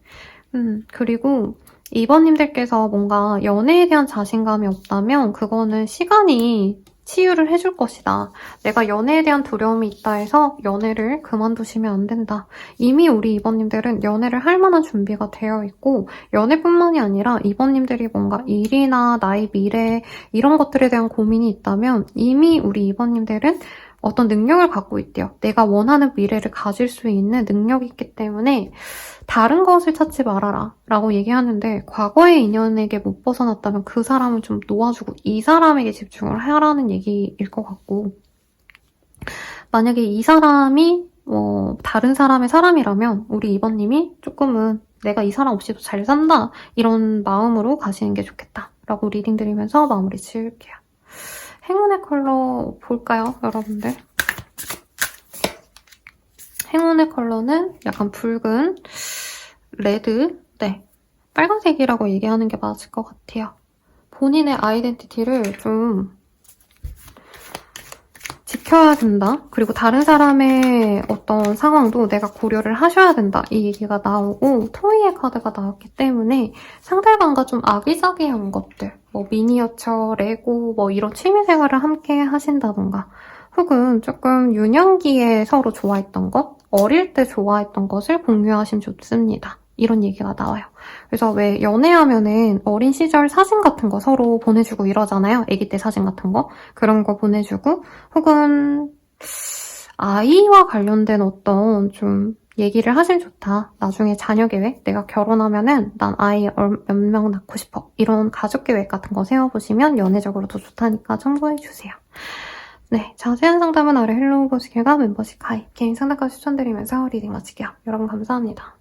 그리고 2번님들께서 뭔가 연애에 대한 자신감이 없다면 그거는 시간이 치유를 해줄 것이다. 내가 연애에 대한 두려움이 있다 해서 연애를 그만두시면 안 된다. 이미 우리 2번님들은 연애를 할 만한 준비가 되어 있고 연애뿐만이 아니라 2번님들이 뭔가 일이나 나의 미래 이런 것들에 대한 고민이 있다면 이미 우리 2번님들은 어떤 능력을 갖고 있대요. 내가 원하는 미래를 가질 수 있는 능력이 있기 때문에 다른 것을 찾지 말아라 라고 얘기하는데, 과거의 인연에게 못 벗어났다면 그 사람을 좀 놓아주고 이 사람에게 집중을 하라는 얘기일 것 같고, 만약에 이 사람이 다른 사람의 사람이라면 우리 2번님이 조금은 내가 이 사람 없이도 잘 산다 이런 마음으로 가시는 게 좋겠다 라고 리딩 드리면서 마무리 지을게요. 행운의 컬러 볼까요, 여러분들? 행운의 컬러는 약간 붉은 레드, 네, 빨간색이라고 얘기하는 게 맞을 것 같아요. 본인의 아이덴티티를 좀 지켜야 된다. 그리고 다른 사람의 어떤 상황도 내가 고려를 하셔야 된다. 이 얘기가 나오고, 토이의 카드가 나왔기 때문에 상대방과 좀 아기자기한 것들, 미니어처, 레고, 이런 취미생활을 함께 하신다던가, 혹은 조금 유년기에 서로 좋아했던 것, 어릴 때 좋아했던 것을 공유하시면 좋습니다. 이런 얘기가 나와요. 그래서 왜 연애하면은 어린 시절 사진 같은 거 서로 보내주고 이러잖아요. 아기 때 사진 같은 거. 그런 거 보내주고, 혹은 아이와 관련된 어떤 좀 얘기를 하시면 좋다. 나중에 자녀 계획, 내가 결혼하면은 난 아이 몇 명 낳고 싶어. 이런 가족 계획 같은 거 세워보시면 연애적으로 더 좋다니까 참고해주세요. 네, 자세한 상담은 아래 헬로우 보시기가 멤버십 가입, 개인 상담까지 추천드리면서 리딩 마칠게요. 여러분 감사합니다.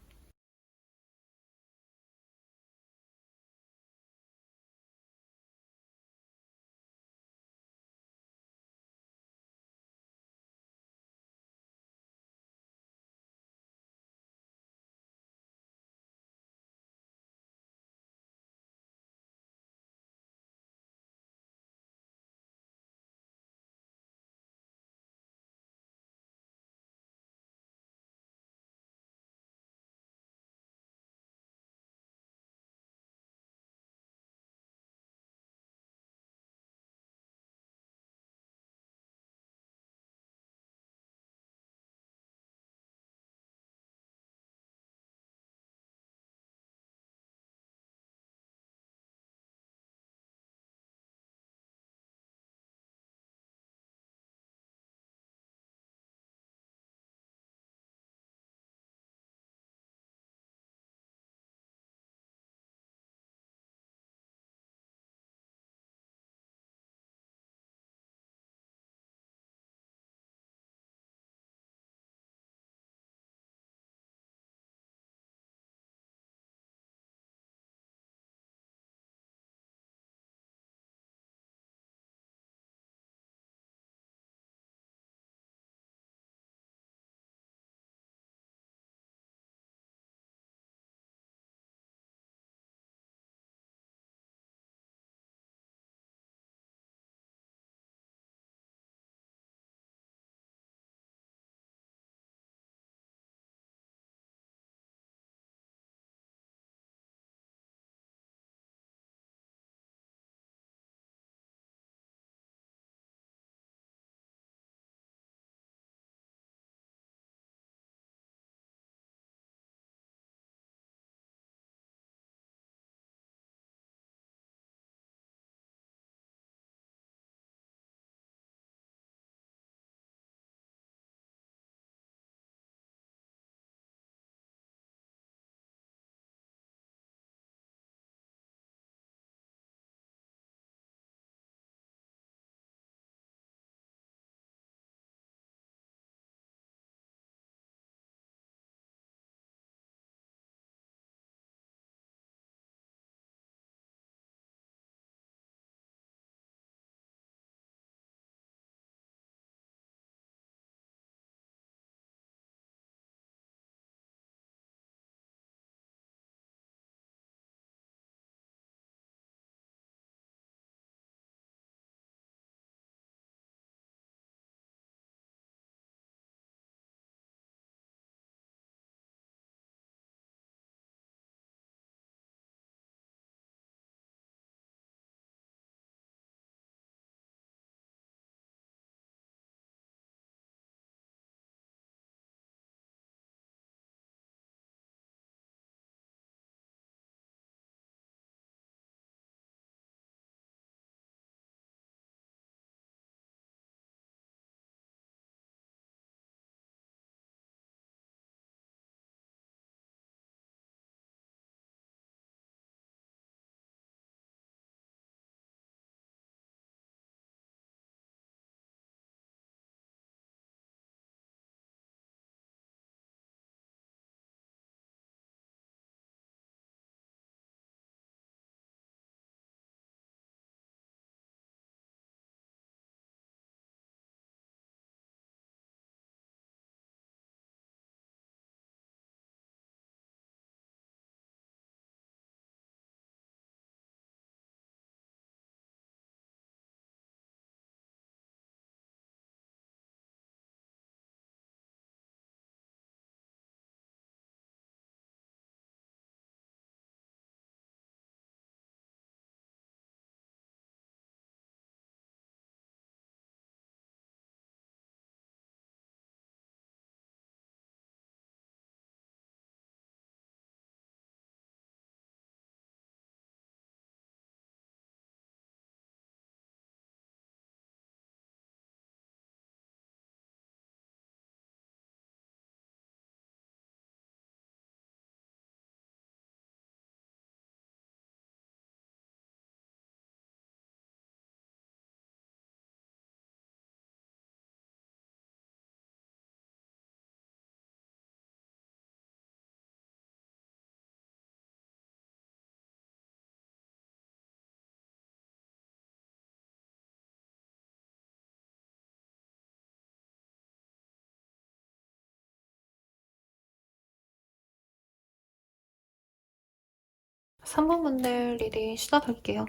3번 분들 리딩 시작할게요.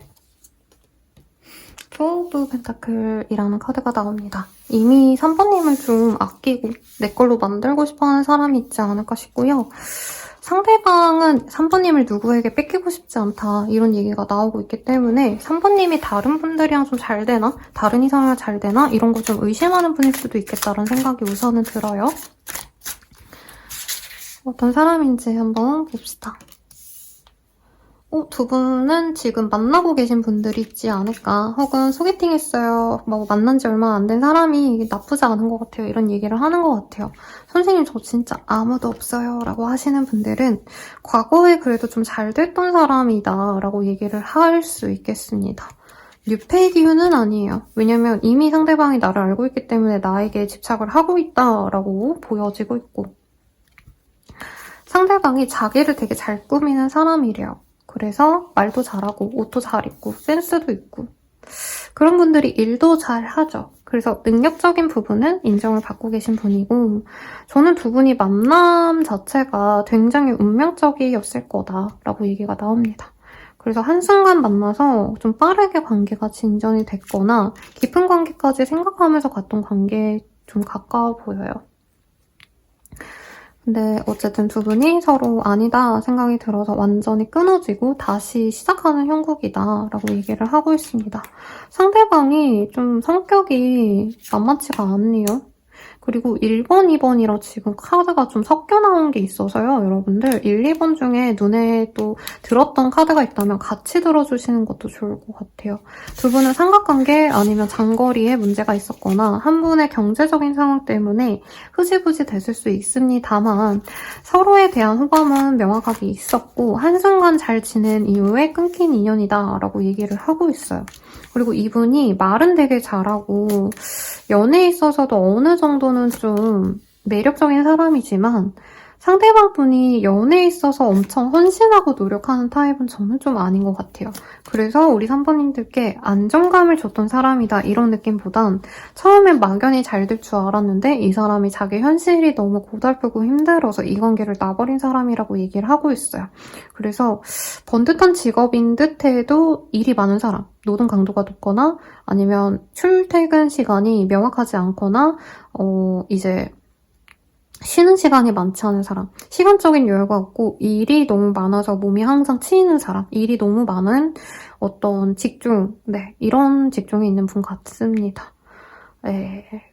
포 오브 펜타클이라는 카드가 나옵니다. 이미 3번님을 좀 아끼고 내 걸로 만들고 싶어하는 사람이 있지 않을까 싶고요. 상대방은 3번님을 누구에게 뺏기고 싶지 않다 이런 얘기가 나오고 있기 때문에 3번님이 다른 분들이랑 좀 잘 되나? 다른 이상이랑 잘 되나? 이런 거 좀 의심하는 분일 수도 있겠다는 생각이 우선은 들어요. 어떤 사람인지 한번 봅시다. 두 분은 지금 만나고 계신 분들이 있지 않을까, 혹은 소개팅했어요, 뭐 만난 지 얼마 안 된 사람이 나쁘지 않은 것 같아요, 이런 얘기를 하는 것 같아요. 선생님 저 진짜 아무도 없어요 라고 하시는 분들은 과거에 그래도 좀 잘 됐던 사람이다 라고 얘기를 할 수 있겠습니다. 뉴페이 기운은 아니에요. 왜냐면 이미 상대방이 나를 알고 있기 때문에 나에게 집착을 하고 있다라고 보여지고 있고, 상대방이 자기를 되게 잘 꾸미는 사람이래요. 그래서 말도 잘하고 옷도 잘 입고 센스도 있고 그런 분들이 일도 잘 하죠. 그래서 능력적인 부분은 인정을 받고 계신 분이고, 저는 두 분이 만남 자체가 굉장히 운명적이었을 거다라고 얘기가 나옵니다. 그래서 한순간 만나서 좀 빠르게 관계가 진전이 됐거나 깊은 관계까지 생각하면서 갔던 관계에 좀 가까워 보여요. 근데 어쨌든 두 분이 서로 아니다 생각이 들어서 완전히 끊어지고 다시 시작하는 형국이다 라고 얘기를 하고 있습니다. 상대방이 좀 성격이 만만치가 않네요. 그리고 1번, 2번이라 지금 카드가 좀 섞여 나온 게 있어서요. 여러분들 1, 2번 중에 눈에 또 들었던 카드가 있다면 같이 들어주시는 것도 좋을 것 같아요. 두 분은 삼각관계 아니면 장거리에 문제가 있었거나 한 분의 경제적인 상황 때문에 흐지부지 됐을 수 있습니다만 서로에 대한 호감은 명확하게 있었고 한순간 잘 지낸 이후에 끊긴 인연이다 라고 얘기를 하고 있어요. 그리고 이분이 말은 되게 잘하고 연애에 있어서도 어느 정도는 좀 매력적인 사람이지만 상대방 분이 연애에 있어서 엄청 헌신하고 노력하는 타입은 저는 좀 아닌 것 같아요. 그래서 우리 3번님들께 안정감을 줬던 사람이다 이런 느낌보단 처음엔 막연히 잘 될 줄 알았는데 이 사람이 자기 현실이 너무 고달프고 힘들어서 이 관계를 놔버린 사람이라고 얘기를 하고 있어요. 그래서 번듯한 직업인 듯해도 일이 많은 사람, 노동 강도가 높거나 아니면 출퇴근 시간이 명확하지 않거나 이제 쉬는 시간이 많지 않은 사람, 시간적인 여유가 없고 일이 너무 많아서 몸이 항상 치이는 사람, 일이 너무 많은 어떤 직종, 이런 직종에 있는 분 같습니다.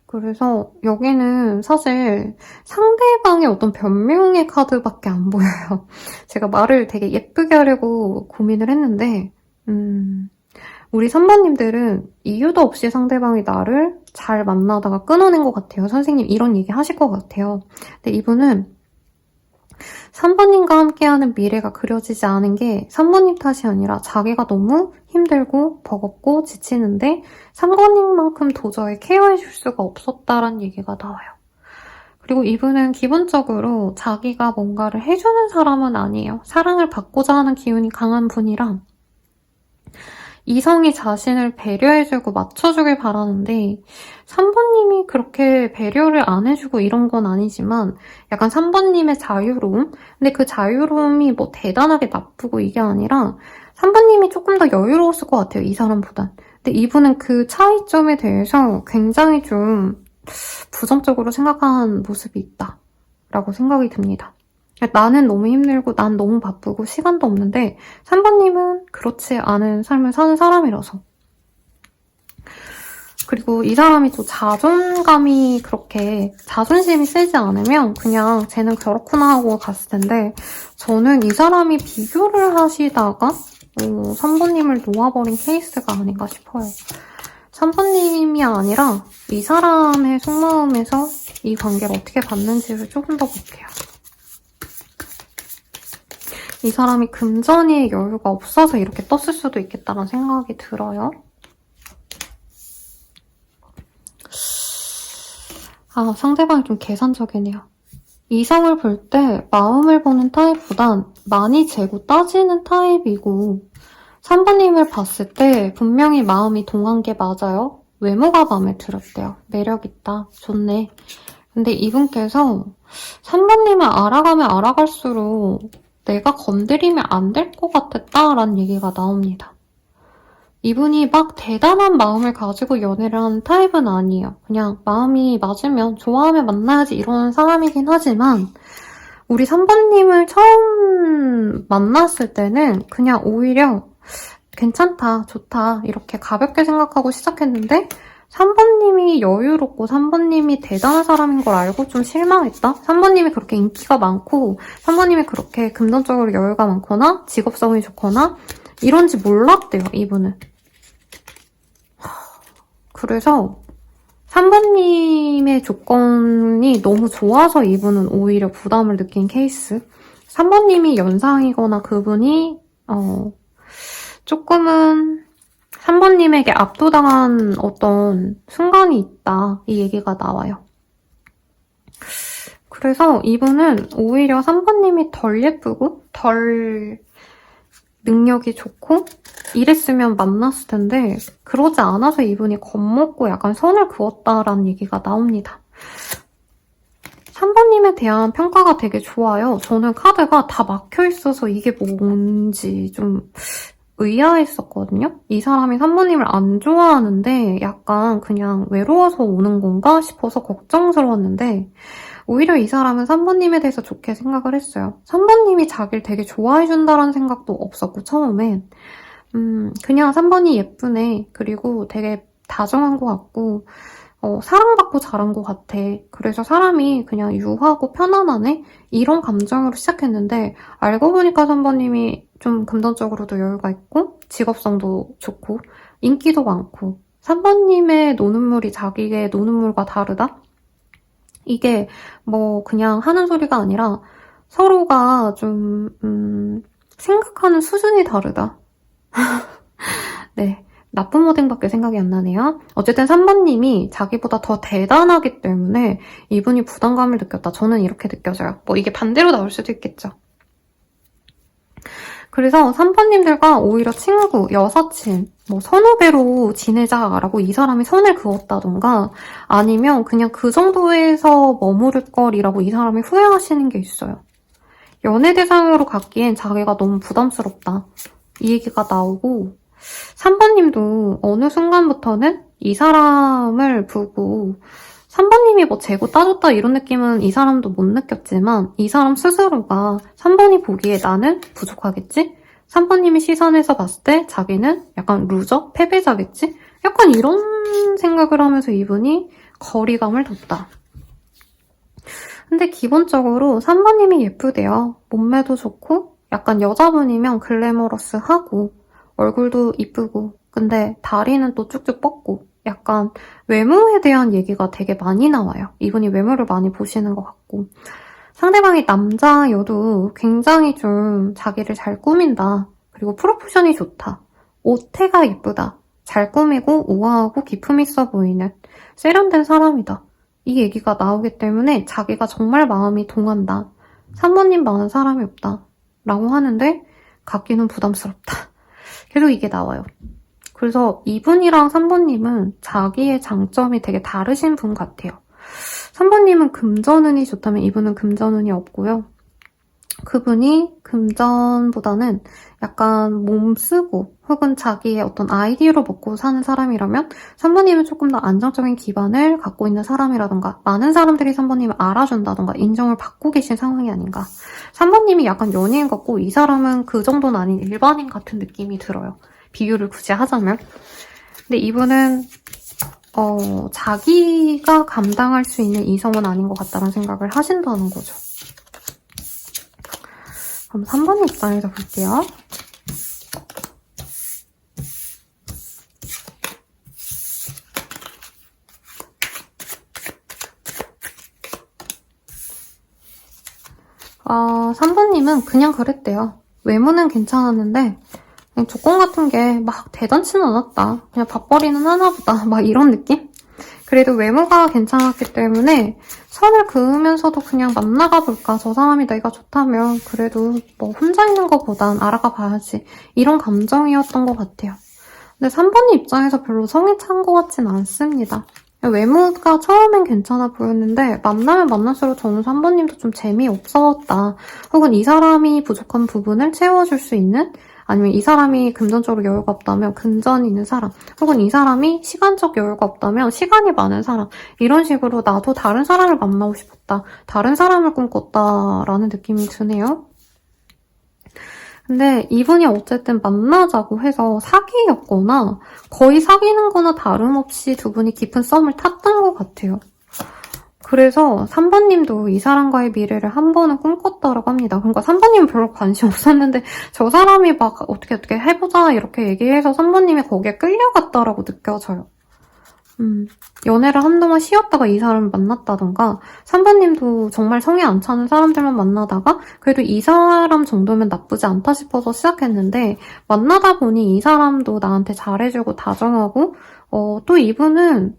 그래서 여기는 사실 상대방의 어떤 변명의 카드밖에 안 보여요. 제가 말을 되게 예쁘게 하려고 고민을 했는데 우리 3번님들은 이유도 없이 상대방이 나를 잘 만나다가 끊어낸 것 같아요. 선생님 이런 얘기 하실 것 같아요. 근데 이분은 3번님과 함께하는 미래가 그려지지 않은 게 3번님 탓이 아니라 자기가 너무 힘들고 버겁고 지치는데 3번님만큼 도저히 케어해줄 수가 없었다라는 얘기가 나와요. 그리고 이분은 기본적으로 자기가 뭔가를 해주는 사람은 아니에요. 사랑을 받고자 하는 기운이 강한 분이라 이성이 자신을 배려해주고 맞춰주길 바라는데 3번님이 그렇게 배려를 안 해주고 이런 건 아니지만 약간 3번님의 자유로움? 근데 그 자유로움이 뭐 대단하게 나쁘고 이게 아니라 3번님이 조금 더 여유로웠을 것 같아요, 이 사람보단. 근데 이분은 그 차이점에 대해서 굉장히 좀 부정적으로 생각하는 모습이 있다라고 생각이 듭니다. 나는 너무 힘들고 난 너무 바쁘고 시간도 없는데 3번님은 그렇지 않은 삶을 사는 사람이라서. 그리고 이 사람이 또 자존감이 그렇게 자존심이 세지 않으면 그냥 쟤는 그렇구나 하고 갔을 텐데 저는 이 사람이 비교를 하시다가 3번님을 놓아버린 케이스가 아닌가 싶어요. 3번님이 아니라 이 사람의 속마음에서 이 관계를 어떻게 봤는지를 조금 더 볼게요. 이 사람이 금전이 여유가 없어서 이렇게 떴을 수도 있겠다는 생각이 들어요. 상대방이 좀 계산적이네요. 이성을 볼 때 마음을 보는 타입보단 많이 재고 따지는 타입이고 3번님을 봤을 때 분명히 마음이 동한 게 맞아요. 외모가 마음에 들었대요. 매력있다. 좋네. 근데 이분께서 3번님을 알아가면 알아갈수록 내가 건드리면 안 될 것 같았다라는 얘기가 나옵니다. 이분이 막 대단한 마음을 가지고 연애를 하는 타입은 아니에요. 그냥 마음이 맞으면 좋아하면 만나야지 이런 사람이긴 하지만 우리 3번님을 처음 만났을 때는 그냥 오히려 괜찮다, 좋다 이렇게 가볍게 생각하고 시작했는데 3번님이 여유롭고 3번님이 대단한 사람인 걸 알고 좀 실망했다? 3번님이 그렇게 인기가 많고 3번님이 그렇게 금전적으로 여유가 많거나 직업성이 좋거나 이런지 몰랐대요, 이분은. 그래서 3번님의 조건이 너무 좋아서 이분은 오히려 부담을 느낀 케이스. 3번님이 연상이거나 그분이 조금은 3번님에게 압도당한 어떤 순간이 있다. 이 얘기가 나와요. 그래서 이분은 오히려 3번님이 덜 예쁘고 덜 능력이 좋고 이랬으면 만났을 텐데 그러지 않아서 이분이 겁먹고 약간 선을 그었다라는 얘기가 나옵니다. 3번님에 대한 평가가 되게 좋아요. 저는 카드가 다 막혀있어서 이게 뭔지 좀 의아했었거든요. 이 사람이 3번님을 안 좋아하는데 약간 그냥 외로워서 오는 건가 싶어서 걱정스러웠는데 오히려 이 사람은 3번님에 대해서 좋게 생각을 했어요. 3번님이 자기를 되게 좋아해준다는 생각도 없었고 처음엔 그냥 3번이 예쁘네. 그리고 되게 다정한 것 같고 사랑받고 자란 것 같아. 그래서 사람이 그냥 유하고 편안하네? 이런 감정으로 시작했는데 알고 보니까 3번님이 좀 금전적으로도 여유가 있고 직업성도 좋고 인기도 많고 3번님의 노는 물이 자기의 노는 물과 다르다? 이게 뭐 그냥 하는 소리가 아니라 서로가 좀 생각하는 수준이 다르다. 네, 나쁜 모딩밖에 생각이 안 나네요. 어쨌든 3번님이 자기보다 더 대단하기 때문에 이분이 부담감을 느꼈다. 저는 이렇게 느껴져요. 뭐 이게 반대로 나올 수도 있겠죠. 그래서 3번님들과 오히려 친구, 여사친, 뭐 선후배로 지내자라고 이 사람이 선을 그었다던가 아니면 그냥 그 정도에서 머무를 걸이라고 이 사람이 후회하시는 게 있어요. 연애 대상으로 갖기엔 자기가 너무 부담스럽다. 이 얘기가 나오고 3번님도 어느 순간부터는 이 사람을 보고 3번님이 뭐 재고 따졌다 이런 느낌은 이 사람도 못 느꼈지만 이 사람 스스로가 3번이 보기에 나는 부족하겠지? 3번님이 시선에서 봤을 때 자기는 약간 루저? 패배자겠지? 약간 이런 생각을 하면서 이분이 거리감을 뒀다. 근데 기본적으로 3번님이 예쁘대요. 몸매도 좋고 약간 여자분이면 글래머러스하고 얼굴도 이쁘고 근데 다리는 또 쭉쭉 뻗고 약간 외모에 대한 얘기가 되게 많이 나와요. 이분이 외모를 많이 보시는 것 같고 상대방이 남자여도 굉장히 좀 자기를 잘 꾸민다. 그리고 프로포션이 좋다. 옷태가 예쁘다. 잘 꾸미고 우아하고 기품 있어 보이는 세련된 사람이다. 이 얘기가 나오기 때문에 자기가 정말 마음이 동한다. 3번님 많은 사람이 없다. 라고 하는데 갖기는 부담스럽다. 계속 이게 나와요. 그래서 이분이랑 3번님은 자기의 장점이 되게 다르신 분 같아요. 3번님은 금전운이 좋다면 이분은 금전운이 없고요. 그분이 금전보다는 약간 몸쓰고 혹은 자기의 어떤 아이디어로 먹고 사는 사람이라면 3번님은 조금 더 안정적인 기반을 갖고 있는 사람이라던가 많은 사람들이 3번님을 알아준다던가 인정을 받고 계신 상황이 아닌가. 3번님이 약간 연예인 같고 이 사람은 그 정도는 아닌 일반인 같은 느낌이 들어요. 비유를 굳이 하자면. 근데 이분은 자기가 감당할 수 있는 이성은 아닌 것 같다는 생각을 하신다는 거죠. 그럼 3번 입장에서 볼게요. 아, 3번님은 그냥 그랬대요. 외모는 괜찮았는데 그냥 조건 같은 게 막 대단치는 않았다. 그냥 밥벌이는 하나보다 막 이런 느낌? 그래도 외모가 괜찮았기 때문에 선을 그으면서도 그냥 만나가 볼까. 저 사람이 내가 좋다면 그래도 뭐 혼자 있는 것보단 알아가 봐야지. 이런 감정이었던 것 같아요. 근데 3번님 입장에서 별로 성에 찬 것 같진 않습니다. 외모가 처음엔 괜찮아 보였는데 만나면 만날수록 저는 3번님도 좀 재미없었다. 혹은 이 사람이 부족한 부분을 채워줄 수 있는, 아니면 이 사람이 금전적으로 여유가 없다면 금전이 있는 사람, 혹은 이 사람이 시간적 여유가 없다면 시간이 많은 사람, 이런 식으로 나도 다른 사람을 만나고 싶었다, 다른 사람을 꿈꿨다라는 느낌이 드네요. 근데 이분이 어쨌든 만나자고 해서 사귀었거나 거의 사귀는 거나 다름없이 두 분이 깊은 썸을 탔던 것 같아요. 그래서 3번님도 이 사람과의 미래를 한 번은 꿈꿨다라고 합니다. 그러니까 3번님은 별로 관심 없었는데 저 사람이 막 어떻게 해보자 이렇게 얘기해서 3번님이 거기에 끌려갔다라고 느껴져요. 연애를 한동안 쉬었다가 이 사람을 만났다던가 3번님도 정말 성에 안 차는 사람들만 만나다가 그래도 이 사람 정도면 나쁘지 않다 싶어서 시작했는데 만나다 보니 이 사람도 나한테 잘해주고 다정하고 또 이분은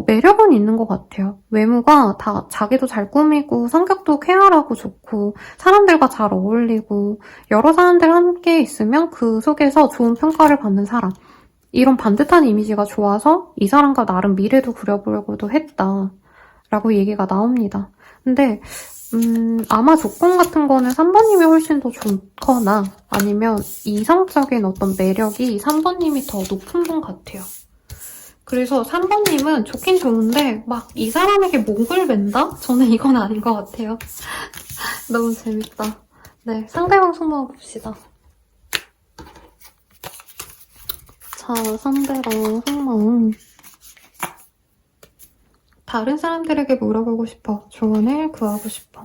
매력은 있는 것 같아요. 외모가 다 자기도 잘 꾸미고 성격도 쾌활하고 좋고 사람들과 잘 어울리고 여러 사람들 함께 있으면 그 속에서 좋은 평가를 받는 사람, 이런 반듯한 이미지가 좋아서 이 사람과 나름 미래도 그려보려고도 했다 라고 얘기가 나옵니다. 근데 아마 조건 같은 거는 3번님이 훨씬 더 좋거나 아니면 이성적인 어떤 매력이 3번님이 더 높은 분 같아요. 그래서 3번님은 좋긴 좋은데 막 이 사람에게 목을 맨다? 저는 이건 아닌 것 같아요. 너무 재밌다. 네, 상대방 손만 봅시다. 자, 상대방 속마음. 다른 사람들에게 물어보고 싶어. 조언을 구하고 싶어.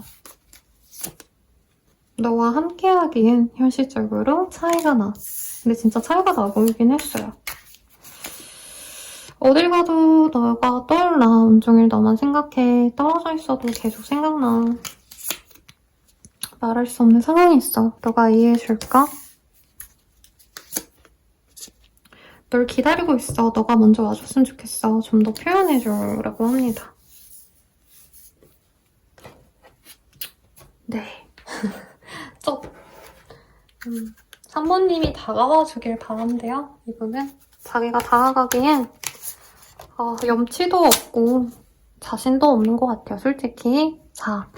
너와 함께하기엔 현실적으로 차이가 나. 근데 진짜 차이가 나 보이긴 했어요. 어딜 가도 너가 떠올라. 온종일 너만 생각해. 떨어져 있어도 계속 생각나. 말할 수 없는 상황이 있어. 너가 이해해줄까? 널 기다리고 있어. 너가 먼저 와줬으면 좋겠어. 좀 더 표현해줘라고 합니다. 네. 3번님이 다가와 주길 바란대요. 이분은 자기가 다가가기엔 염치도 없고 자신도 없는 것 같아요. 솔직히. 자,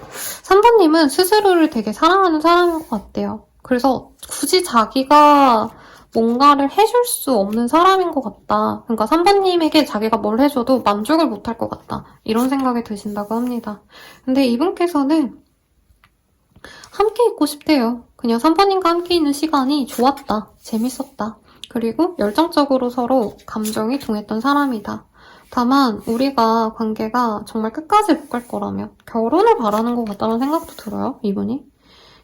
3번님은 스스로를 되게 사랑하는 사람인 것 같아요. 그래서 굳이 자기가 뭔가를 해줄 수 없는 사람인 것 같다. 그러니까 3번님에게 자기가 뭘 해줘도 만족을 못할 것 같다. 이런 생각이 드신다고 합니다. 근데 이분께서는 함께 있고 싶대요. 그냥 3번님과 함께 있는 시간이 좋았다. 재밌었다. 그리고 열정적으로 서로 감정이 동했던 사람이다. 다만 우리가 관계가 정말 끝까지 못 갈 거라면 결혼을 바라는 것 같다는 생각도 들어요. 이분이.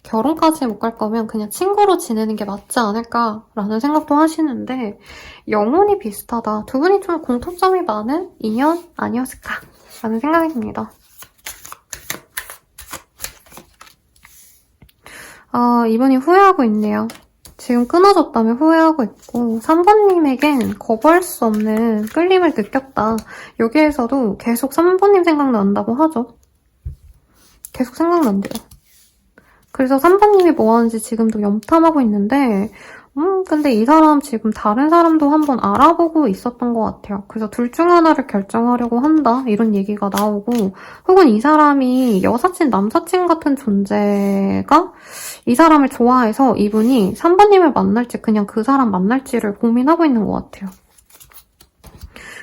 결혼까지 못 갈 거면 그냥 친구로 지내는 게 맞지 않을까라는 생각도 하시는데 영혼이 비슷하다. 두 분이 좀 공통점이 많은 인연 아니었을까라는 생각이 듭니다. 이분이 후회하고 있네요. 지금 끊어졌다며 후회하고 있고 3번님에겐 거부할 수 없는 끌림을 느꼈다. 여기에서도 계속 3번님 생각난다고 하죠. 계속 생각난대요. 그래서 3번님이 뭐 하는지 지금도 염탐하고 있는데 근데 이 사람 지금 다른 사람도 한번 알아보고 있었던 것 같아요. 그래서 둘 중 하나를 결정하려고 한다 이런 얘기가 나오고 혹은 이 사람이 여사친, 남사친 같은 존재가 이 사람을 좋아해서 이분이 3번님을 만날지 그냥 그 사람 만날지를 고민하고 있는 것 같아요.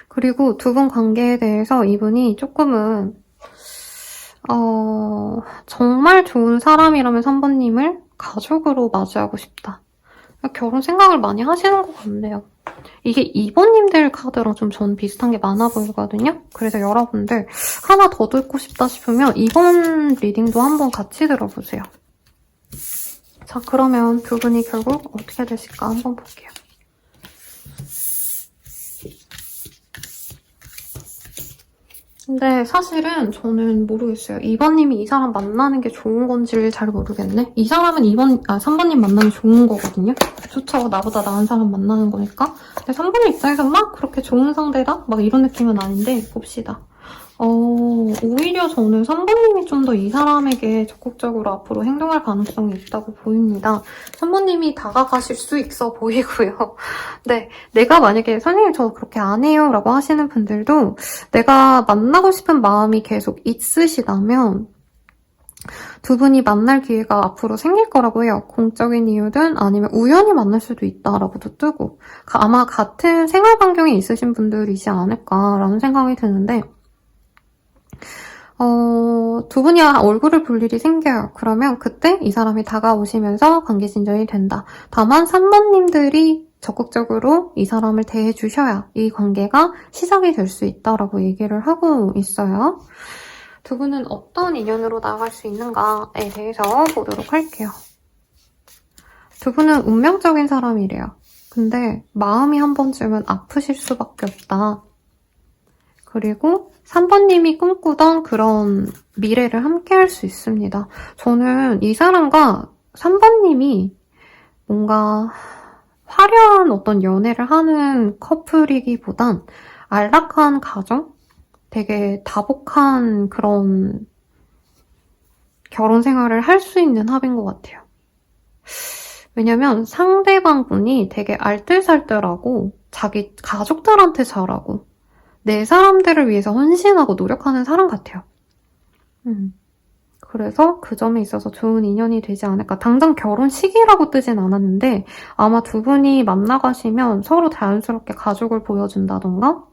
그리고 두 분 관계에 대해서 이분이 조금은 정말 좋은 사람이라면 3번님을 가족으로 맞이하고 싶다. 결혼 생각을 많이 하시는 것 같네요. 이게 2번님들 카드랑 좀 전 비슷한 게 많아 보이거든요. 그래서 여러분들 하나 더 듣고 싶다 싶으면 2번 리딩도 한번 같이 들어보세요. 자, 그러면 두 분이 결국 어떻게 되실까 한번 볼게요. 근데 사실은 저는 모르겠어요. 2번님이 이 사람 만나는 게 좋은 건지를 잘 모르겠네. 이 사람은 3번님 만나면 좋은 거거든요. 좋죠. 나보다 나은 사람 만나는 거니까. 근데 3번님 입장에서 막 그렇게 좋은 상대다? 막 이런 느낌은 아닌데 봅시다. 오히려 저는 3번님이 좀 더 이 사람에게 적극적으로 앞으로 행동할 가능성이 있다고 보입니다. 3번님이 다가가실 수 있어 보이고요. 네, 내가 만약에 선생님 저 그렇게 안 해요 라고 하시는 분들도 내가 만나고 싶은 마음이 계속 있으시다면 두 분이 만날 기회가 앞으로 생길 거라고 해요. 공적인 이유든 아니면 우연히 만날 수도 있다라고도 뜨고 아마 같은 생활 반경에 있으신 분들이지 않을까라는 생각이 드는데 두 분이 얼굴을 볼 일이 생겨요. 그러면 그때 이 사람이 다가오시면서 관계 진전이 된다. 다만 3번님들이 적극적으로 이 사람을 대해주셔야 이 관계가 시작이 될 수 있다라고 얘기를 하고 있어요. 두 분은 어떤 인연으로 나아갈 수 있는가에 대해서 보도록 할게요. 두 분은 운명적인 사람이래요. 근데 마음이 한 번쯤은 아프실 수밖에 없다. 그리고 3번님이 꿈꾸던 그런 미래를 함께 할 수 있습니다. 저는 이 사람과 3번님이 뭔가 화려한 어떤 연애를 하는 커플이기보단 안락한 가정? 되게 다복한 그런 결혼 생활을 할 수 있는 합인 것 같아요. 왜냐면 상대방 분이 되게 알뜰살뜰하고 자기 가족들한테 잘하고 내 사람들을 위해서 헌신하고 노력하는 사람 같아요. 그래서 그 점에 있어서 좋은 인연이 되지 않을까. 당장 결혼 시기라고 뜨진 않았는데 아마 두 분이 만나가시면 서로 자연스럽게 가족을 보여준다던가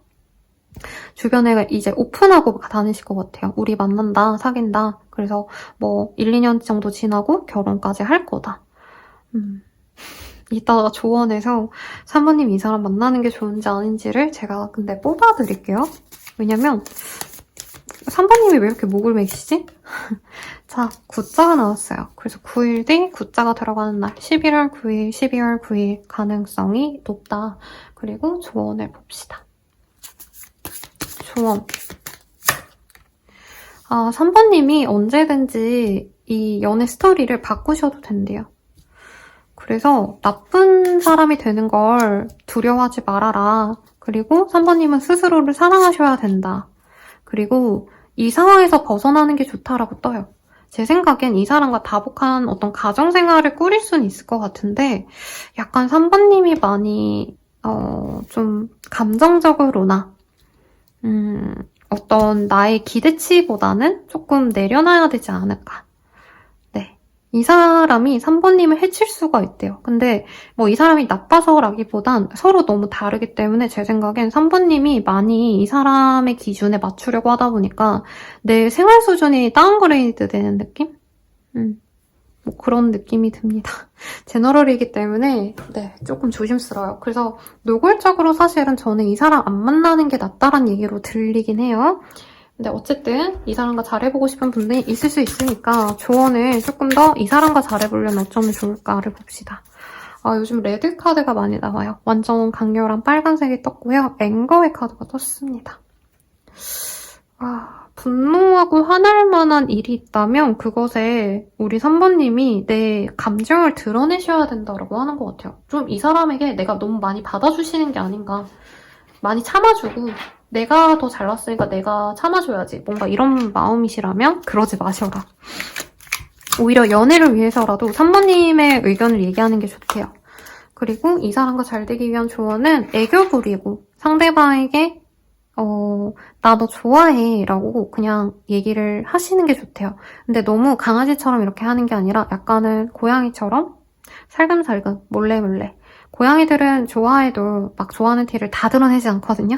주변에 이제 오픈하고 다니실 것 같아요. 우리 만난다, 사귄다. 그래서 뭐 1, 2년 정도 지나고 결혼까지 할 거다. 이따가 조언해서 3번님 이 사람 만나는 게 좋은지 아닌지를 제가 근데 뽑아드릴게요. 왜냐면 3번님이 왜 이렇게 목을 매시지? 자, 9자가 나왔어요. 그래서 9일 뒤 9자가 들어가는 날 11월 9일, 12월 9일 가능성이 높다. 그리고 조언을 봅시다. 조언. 3번님이 언제든지 이 연애 스토리를 바꾸셔도 된대요. 그래서 나쁜 사람이 되는 걸 두려워하지 말아라. 그리고 3번님은 스스로를 사랑하셔야 된다. 그리고 이 상황에서 벗어나는 게 좋다라고 떠요. 제 생각엔 이 사람과 다복한 어떤 가정생활을 꾸릴 수는 있을 것 같은데 약간 3번님이 많이 좀 감정적으로나 어떤 나의 기대치보다는 조금 내려놔야 되지 않을까. 네. 이 사람이 3번님을 해칠 수가 있대요. 근데 뭐 이 사람이 나빠서라기보단 서로 너무 다르기 때문에 제 생각엔 3번님이 많이 이 사람의 기준에 맞추려고 하다 보니까 내 생활 수준이 다운그레이드 되는 느낌? 뭐 그런 느낌이 듭니다. 제너럴이기 때문에 네, 조금 조심스러워요. 그래서 노골적으로 사실은 저는 이 사람 안 만나는 게 낫다란 얘기로 들리긴 해요. 근데 어쨌든 이 사람과 잘해보고 싶은 분들이 있을 수 있으니까 조언을 조금 더 이 사람과 잘해보려면 어쩌면 좋을까를 봅시다. 요즘 레드 카드가 많이 나와요. 완전 강렬한 빨간색이 떴고요. 앵거의 카드가 떴습니다. 분노하고 화날 만한 일이 있다면 그것에 우리 3번님이 내 감정을 드러내셔야 된다고 하는 것 같아요. 좀 이 사람에게 내가 너무 많이 받아주시는 게 아닌가. 많이 참아주고 내가 더 잘났으니까 내가 참아줘야지. 뭔가 이런 마음이시라면 그러지 마셔라. 오히려 연애를 위해서라도 3번님의 의견을 얘기하는 게 좋대요. 그리고 이 사람과 잘 되기 위한 조언은 애교 부리고 상대방에게 나 너 좋아해 라고 그냥 얘기를 하시는 게 좋대요. 근데 너무 강아지처럼 이렇게 하는 게 아니라 약간은 고양이처럼 살금살금 몰래몰래. 고양이들은 좋아해도 막 좋아하는 티를 다 드러내지 않거든요.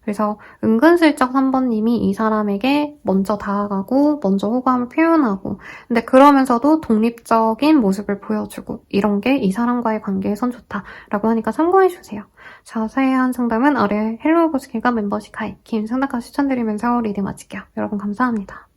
그래서 은근슬쩍 3번님이 이 사람에게 먼저 다가가고 먼저 호감을 표현하고 근데 그러면서도 독립적인 모습을 보여주고 이런 게 이 사람과의 관계에선 좋다라고 하니까 참고해주세요. 자세한 상담은 아래 헬로우 보스킬과 멤버십 가입, 긴 상담까지 추천드리면서 리딩 마칠게요. 여러분 감사합니다.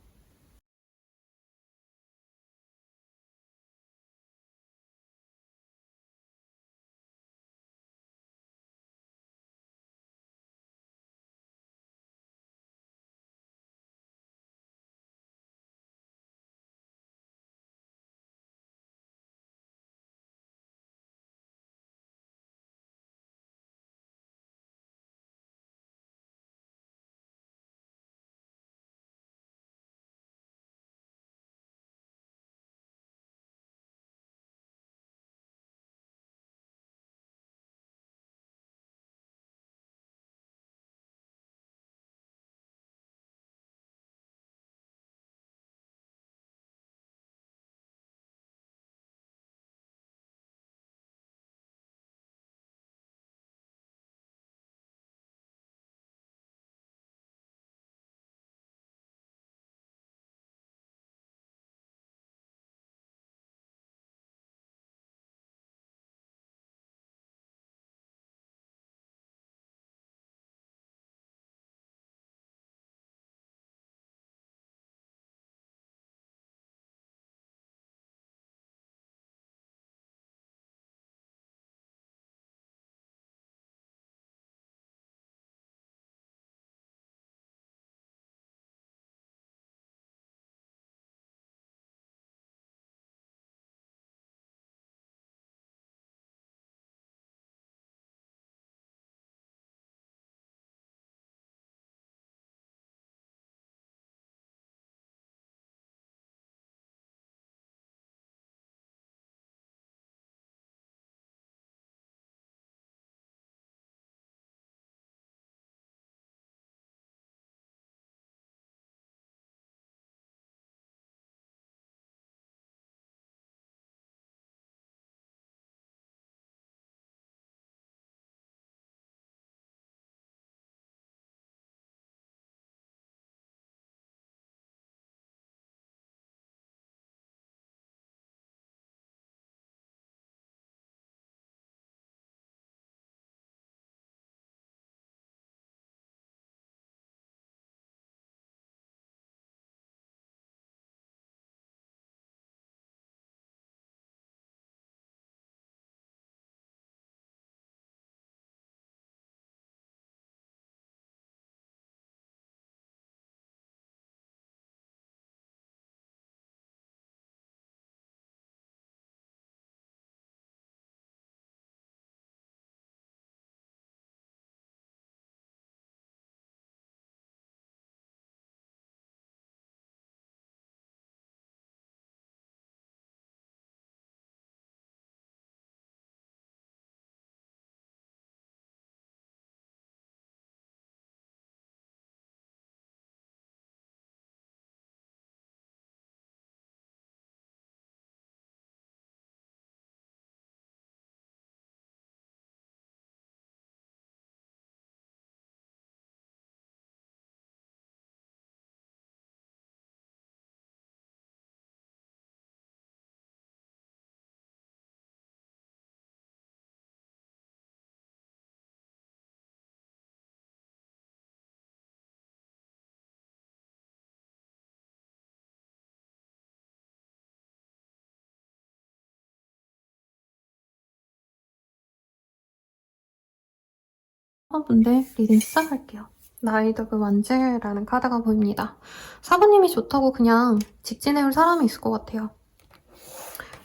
4번분들 리딩 시작할게요. 나이드 오브 완즈라는 카드가 보입니다. 4번님이 좋다고 그냥 직진해올 사람이 있을 것 같아요.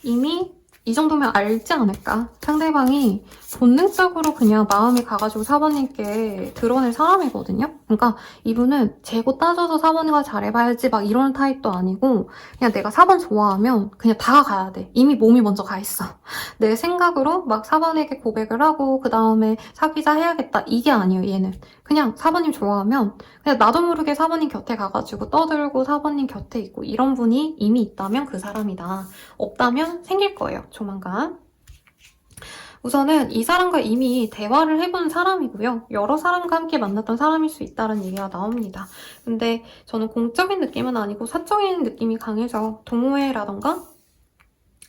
이미 이 정도면 알지 않을까? 상대방이 본능적으로 그냥 마음이 가가지고 4번님께 드러낼 사람이거든요? 그러니까 이분은 재고 따져서 4번과 잘해봐야지 막 이런 타입도 아니고 그냥 내가 4번 좋아하면 그냥 다 가야 돼. 이미 몸이 먼저 가 있어. 내 생각으로 막 4번에게 고백을 하고 그 다음에 사귀자 해야겠다. 이게 아니에요, 얘는. 그냥 4번님 좋아하면 그냥 나도 모르게 4번님 곁에 가가지고 떠들고 4번님 곁에 있고 이런 분이 이미 있다면 그 사람이다. 없다면 생길 거예요, 조만간. 우선은 이 사람과 이미 대화를 해본 사람이고요. 여러 사람과 함께 만났던 사람일 수 있다는 얘기가 나옵니다. 근데 저는 공적인 느낌은 아니고 사적인 느낌이 강해서 동호회라던가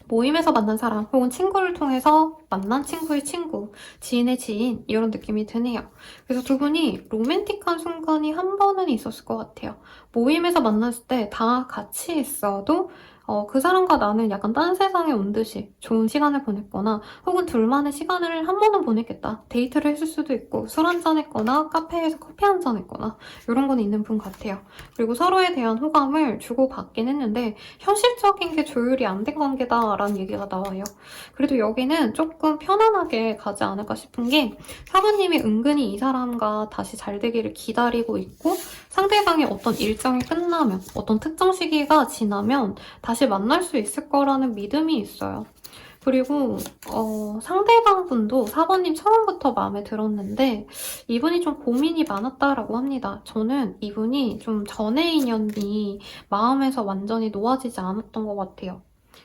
모임에서 만난 사람 혹은 친구를 통해서 만난 친구의 친구, 지인의 지인 이런 느낌이 드네요. 그래서 두 분이 로맨틱한 순간이 한 번은 있었을 것 같아요. 모임에서 만났을 때 다 같이 있어도 그 사람과 나는 약간 딴 세상에 온 듯이 좋은 시간을 보냈거나 혹은 둘만의 시간을 한 번은 보냈겠다. 데이트를 했을 수도 있고 술 한잔 했거나 카페에서 커피 한잔 했거나 이런 건 있는 분 같아요. 그리고 서로에 대한 호감을 주고받긴 했는데 현실적인 게 조율이 안 된 관계다라는 얘기가 나와요. 그래도 여기는 조금 편안하게 가지 않을까 싶은 게 사부님이 은근히 이 사람과 다시 잘 되기를 기다리고 있고 상대방의 어떤 일정이 끝나면 어떤 특정 시기가 지나면 다시 만날 수 있을 거라는 믿음이 있어요. 그리고 상대방 분도 4번님 처음부터 마음에 들었는데 이분이 좀 고민이 많았다라고 합니다. 저는 이분이 좀 전의 인연이 마음에서 완전히 놓아지지 않았던 것 같아요.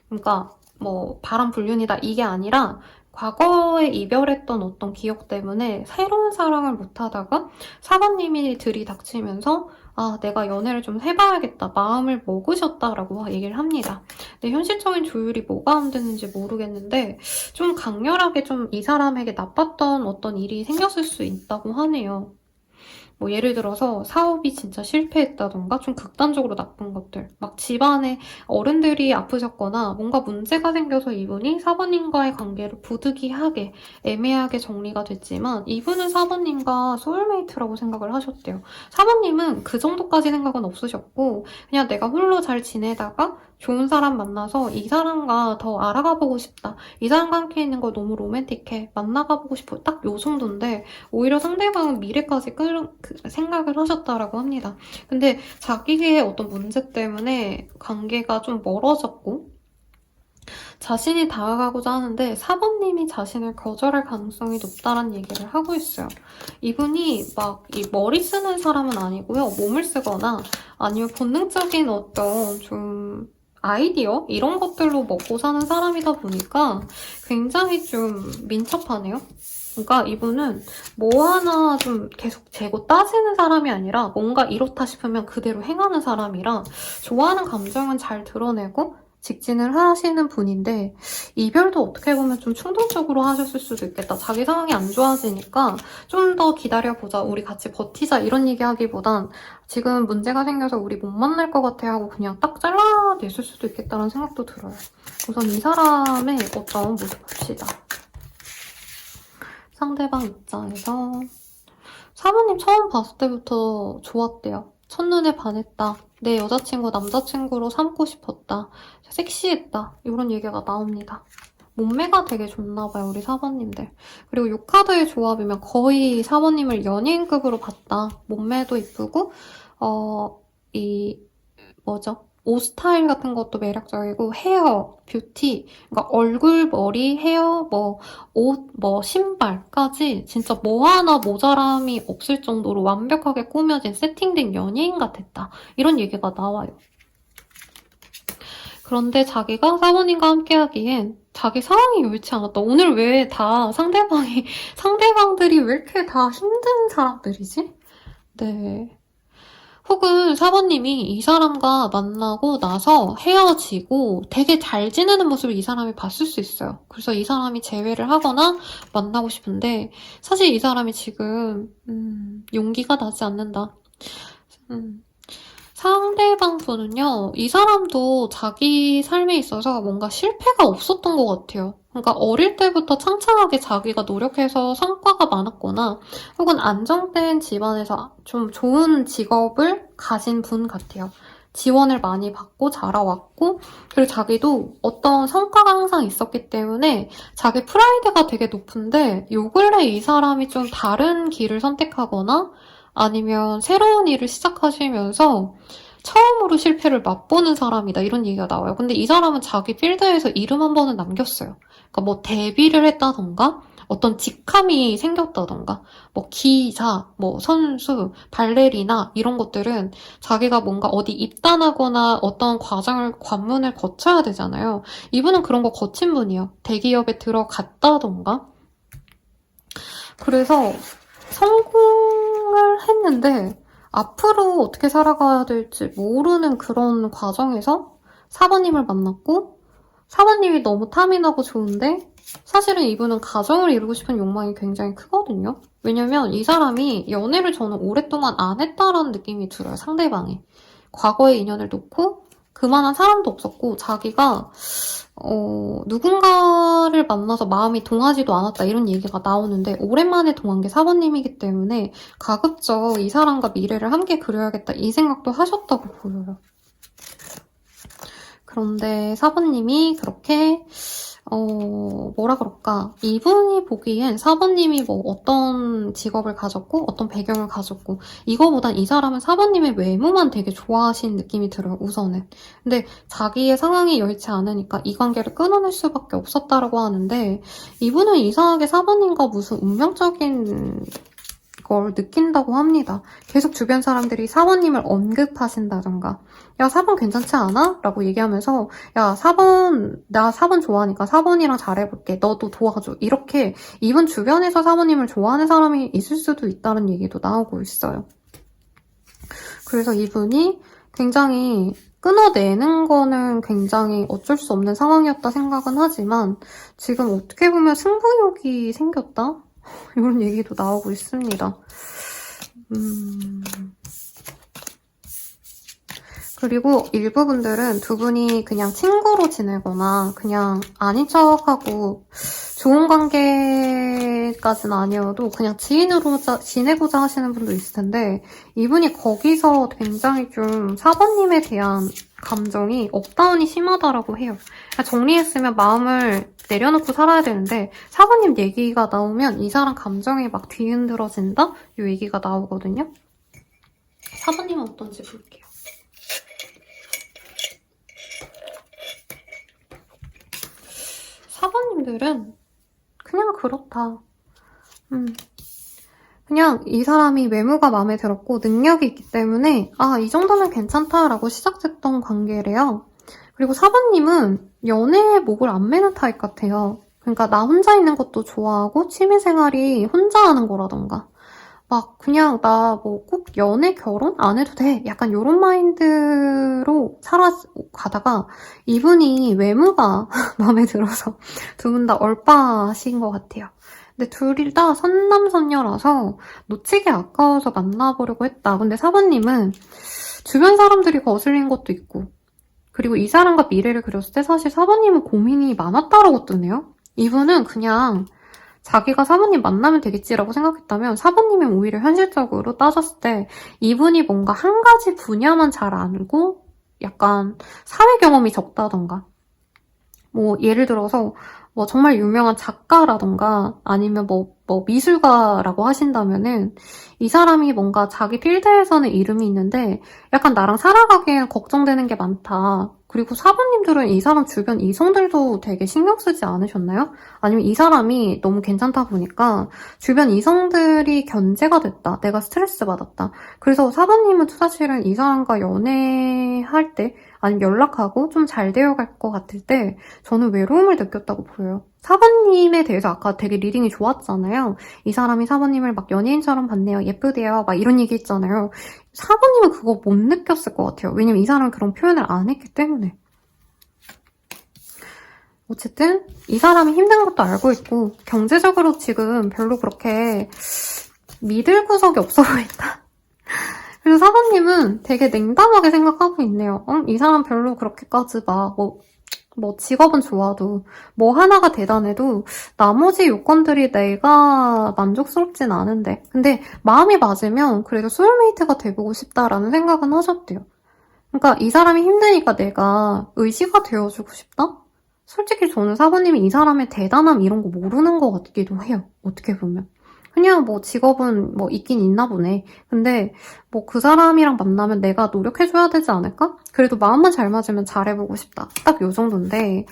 그러니까 뭐 바람불륜이다 이게 아니라 과거에 이별했던 어떤 기억 때문에 새로운 사랑을 못하다가 4번님이 들이닥치면서 아, 내가 연애를 좀 해봐야겠다. 마음을 먹으셨다라고 얘기를 합니다. 근데 현실적인 조율이 뭐가 안 됐는지 모르겠는데 좀 강렬하게 좀 이 사람에게 나빴던 어떤 일이 생겼을 수 있다고 하네요. 뭐 예를 들어서 사업이 진짜 실패했다던가 좀 극단적으로 나쁜 것들 막 집안에 어른들이 아프셨거나 뭔가 문제가 생겨서 이분이 사부님과의 관계를 부득이하게 애매하게 정리가 됐지만 이분은 사부님과 소울메이트라고 생각을 하셨대요. 사부님은 그 정도까지 생각은 없으셨고 그냥 내가 홀로 잘 지내다가 좋은 사람 만나서 이 사람과 더 알아가보고 싶다. 이 사람과 함께 있는 거 너무 로맨틱해. 만나가보고 싶어. 딱 요 정도인데 오히려 상대방은 미래까지 생각을 하셨다라고 합니다. 근데 자기의 어떤 문제 때문에 관계가 좀 멀어졌고 자신이 다가가고자 하는데 4번님이 자신을 거절할 가능성이 높다는 얘기를 하고 있어요. 이분이 막 이 머리 쓰는 사람은 아니고요. 몸을 쓰거나 아니면 본능적인 어떤 좀 아이디어? 이런 것들로 먹고 사는 사람이다 보니까 굉장히 좀 민첩하네요. 그러니까 이분은 뭐 하나 좀 계속 재고 따지는 사람이 아니라 뭔가 이렇다 싶으면 그대로 행하는 사람이라 좋아하는 감정은 잘 드러내고 직진을 하시는 분인데 이별도 어떻게 보면 좀 충동적으로 하셨을 수도 있겠다. 자기 상황이 안 좋아지니까 좀 더 기다려보자. 우리 같이 버티자. 이런 얘기하기보단 지금 문제가 생겨서 우리 못 만날 것 같아 하고 그냥 딱 잘라냈을 수도 있겠다는 생각도 들어요. 우선 이 사람의 어떤 모습 봅시다. 상대방 입장에서 사모님 처음 봤을 때부터 좋았대요. 첫눈에 반했다. 내 여자친구, 남자친구로 삼고 싶었다. 섹시했다. 이런 얘기가 나옵니다. 몸매가 되게 좋나봐요, 우리 사모님들. 그리고 이 카드의 조합이면 거의 사모님을 연예인급으로 봤다. 몸매도 이쁘고 옷 스타일 같은 것도 매력적이고 헤어, 뷰티, 그러니까 얼굴, 머리, 헤어, 옷, 신발까지 진짜 뭐 하나 모자람이 없을 정도로 완벽하게 꾸며진 세팅된 연예인 같았다. 이런 얘기가 나와요. 그런데 자기가 사모님과 함께하기엔 자기 상황이 여의치 않았다. 오늘 왜 다 상대방들이 왜 이렇게 다 힘든 사람들이지? 네. 혹은 사모님이 이 사람과 만나고 나서 헤어지고 되게 잘 지내는 모습을 이 사람이 봤을 수 있어요. 그래서 이 사람이 재회를 하거나 만나고 싶은데 사실 이 사람이 지금 용기가 나지 않는다. 상대방 분은요, 이 사람도 자기 삶에 있어서 뭔가 실패가 없었던 것 같아요. 그러니까 어릴 때부터 창창하게 자기가 노력해서 성과가 많았거나 혹은 안정된 집안에서 좀 좋은 직업을 가진 분 같아요. 지원을 많이 받고 자라왔고, 그리고 자기도 어떤 성과가 항상 있었기 때문에 자기 프라이드가 되게 높은데 요 근래 이 사람이 좀 다른 길을 선택하거나 아니면 새로운 일을 시작하시면서 처음으로 실패를 맛보는 사람이다 이런 얘기가 나와요. 근데 이 사람은 자기 필드에서 이름 한 번은 남겼어요. 그러니까 뭐 데뷔를 했다던가 어떤 직함이 생겼다던가 뭐 기자, 뭐 선수, 발레리나 이런 것들은 자기가 뭔가 어디 입단하거나 어떤 관문을 거쳐야 되잖아요. 이분은 그런 거 거친 분이에요. 대기업에 들어갔다던가. 그래서 성공을 했는데 앞으로 어떻게 살아가야 될지 모르는 그런 과정에서 사모님을 만났고 사모님이 너무 탐이 나고 좋은데 사실은 이분은 가정을 이루고 싶은 욕망이 굉장히 크거든요. 왜냐면 이 사람이 연애를 저는 오랫동안 안 했다라는 느낌이 들어요. 상대방이. 과거의 인연을 놓고 그만한 사람도 없었고 자기가 누군가를 만나서 마음이 동하지도 않았다 이런 얘기가 나오는데 오랜만에 동한 게 사모님이기 때문에 가급적 이 사람과 미래를 함께 그려야겠다 이 생각도 하셨다고 보여요. 그런데 사모님이 그렇게 뭐라 그럴까 이분이 보기엔 사모님이 뭐 어떤 직업을 가졌고 어떤 배경을 가졌고 이거보단 이 사람은 사모님의 외모만 되게 좋아하시는 느낌이 들어요. 우선은. 근데 자기의 상황이 여의치 않으니까 이 관계를 끊어낼 수밖에 없었다라고 하는데 이분은 이상하게 사모님과 무슨 운명적인 걸 느낀다고 합니다. 계속 주변 사람들이 사모님을 언급하신다던가 야 4번 괜찮지 않아? 라고 얘기하면서 야 4번 나 4번 좋아하니까 4번이랑 잘해볼게 너도 도와줘 이렇게 이분 주변에서 사모님을 좋아하는 사람이 있을 수도 있다는 얘기도 나오고 있어요. 그래서 이분이 굉장히 끊어내는 거는 굉장히 어쩔 수 없는 상황이었다 생각은 하지만 지금 어떻게 보면 승부욕이 생겼다? 이런 얘기도 나오고 있습니다. 그리고 일부 분들은 두 분이 그냥 친구로 지내거나 그냥 아닌 척하고 좋은 관계까지는 아니어도 그냥 지인으로 지내고자 하시는 분도 있을 텐데 이분이 거기서 굉장히 좀 사번님에 대한 감정이 업다운이 심하다라고 해요. 정리했으면 마음을 내려놓고 살아야 되는데 사번님 얘기가 나오면 이 사람 감정이 막 뒤흔들어진다? 이 얘기가 나오거든요. 사번님은 어떤지 볼게요. 사번님들은 그냥 그렇다. 그냥 이 사람이 외모가 마음에 들었고 능력이 있기 때문에 아, 이 정도면 괜찮다라고 시작됐던 관계래요. 그리고 사번님은 연애에 목을 안 매는 타입 같아요. 그러니까 나 혼자 있는 것도 좋아하고 취미생활이 혼자 하는 거라던가 막 그냥 나 뭐 꼭 연애 결혼 안 해도 돼 약간 이런 마인드로 살아가다가 이분이 외모가 마음에 들어서 두 분 다 얼빠하신 것 같아요. 근데 둘이 다 선남선녀라서 놓치기 아까워서 만나보려고 했다. 근데 사번님은 주변 사람들이 거슬린 것도 있고 그리고 이 사람과 미래를 그렸을 때 사실 사번님은 고민이 많았다라고 뜨네요. 이분은 그냥 자기가 사모님 만나면 되겠지라고 생각했다면 사모님은 오히려 현실적으로 따졌을 때 이분이 뭔가 한 가지 분야만 잘 알고 약간 사회 경험이 적다던가 뭐 예를 들어서 뭐 정말 유명한 작가라던가 아니면 뭐 미술가라고 하신다면은 이 사람이 뭔가 자기 필드에서는 이름이 있는데 약간 나랑 살아가기엔 걱정되는 게 많다. 그리고 사부님들은 이 사람 주변 이성들도 되게 신경 쓰지 않으셨나요? 아니면 이 사람이 너무 괜찮다 보니까 주변 이성들이 견제가 됐다. 내가 스트레스 받았다. 그래서 사부님은 사실은 이 사람과 연애할 때 아니면 연락하고 좀 잘 되어갈 것 같을 때 저는 외로움을 느꼈다고 보여요. 사부님에 대해서 아까 되게 리딩이 좋았잖아요. 이 사람이 사부님을 막 연예인처럼 봤네요. 예쁘대요. 막 이런 얘기 했잖아요. 사부님은 그거 못 느꼈을 것 같아요. 왜냐면 이 사람은 그런 표현을 안 했기 때문에. 어쨌든 이 사람이 힘든 것도 알고 있고 경제적으로 지금 별로 그렇게 믿을 구석이 없어 보인다. 그래서 사모님은 되게 냉담하게 생각하고 있네요. 이 사람 별로 그렇게까지 뭐 직업은 좋아도 뭐 하나가 대단해도 나머지 요건들이 내가 만족스럽진 않은데. 근데 마음이 맞으면 그래도 소울메이트가 돼보고 싶다라는 생각은 하셨대요. 그러니까 이 사람이 힘드니까 내가 의지가 되어주고 싶다? 솔직히 저는 사부님이 이 사람의 대단함 이런 거 모르는 것 같기도 해요. 어떻게 보면. 그냥 뭐 직업은 뭐 있긴 있나 보네. 근데 뭐 그 사람이랑 만나면 내가 노력해줘야 되지 않을까? 그래도 마음만 잘 맞으면 잘해보고 싶다. 딱 요 정도인데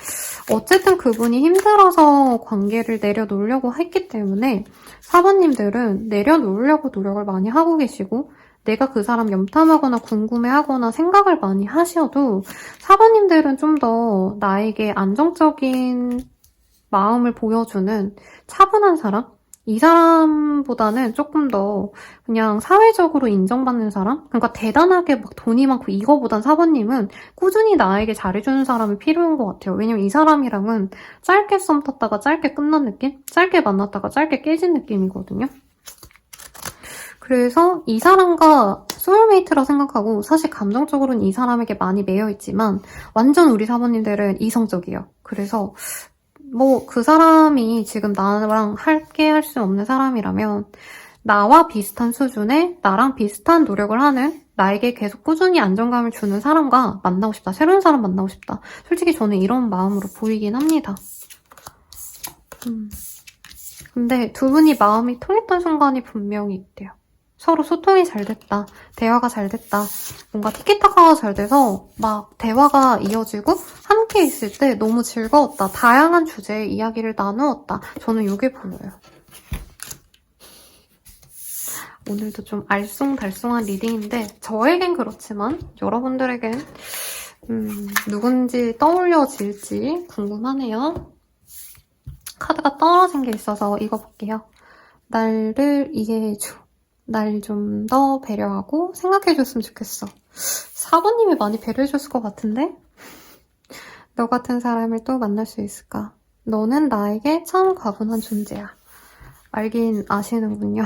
어쨌든 그분이 힘들어서 관계를 내려놓으려고 했기 때문에 사부님들은 내려놓으려고 노력을 많이 하고 계시고 내가 그 사람 염탐하거나 궁금해하거나 생각을 많이 하셔도 사부님들은 좀 더 나에게 안정적인 마음을 보여주는 차분한 사람? 이 사람보다는 조금 더 그냥 사회적으로 인정받는 사람? 그러니까 대단하게 막 돈이 많고 이거보단 사부님은 꾸준히 나에게 잘해주는 사람이 필요한 것 같아요. 왜냐면 이 사람이랑은 짧게 썸 탔다가 짧게 끝난 느낌? 짧게 만났다가 짧게 깨진 느낌이거든요. 그래서 이 사람과 소울메이트라 생각하고 사실 감정적으로는 이 사람에게 많이 매여있지만 완전 우리 사모님들은 이성적이에요. 그래서 뭐 그 사람이 지금 나랑 함께 할 수 없는 사람이라면 나와 비슷한 수준의 나랑 비슷한 노력을 하는 나에게 계속 꾸준히 안정감을 주는 사람과 만나고 싶다. 새로운 사람 만나고 싶다. 솔직히 저는 이런 마음으로 보이긴 합니다. 근데 두 분이 마음이 통했던 순간이 분명히 있대요. 서로 소통이 잘 됐다. 대화가 잘 됐다. 뭔가 티키타카가 잘 돼서 막 대화가 이어지고 함께 있을 때 너무 즐거웠다. 다양한 주제의 이야기를 나누었다. 저는 이게 보여요. 오늘도 좀 알쏭달쏭한 리딩인데 저에겐 그렇지만 여러분들에겐 누군지 떠올려질지 궁금하네요. 카드가 떨어진 게 있어서 읽어볼게요. 나를 이해해줘. 날 좀 더 배려하고 생각해줬으면 좋겠어. 사부님이 많이 배려해줬을 것 같은데? 너 같은 사람을 또 만날 수 있을까? 너는 나에게 참 과분한 존재야. 알긴 아시는군요.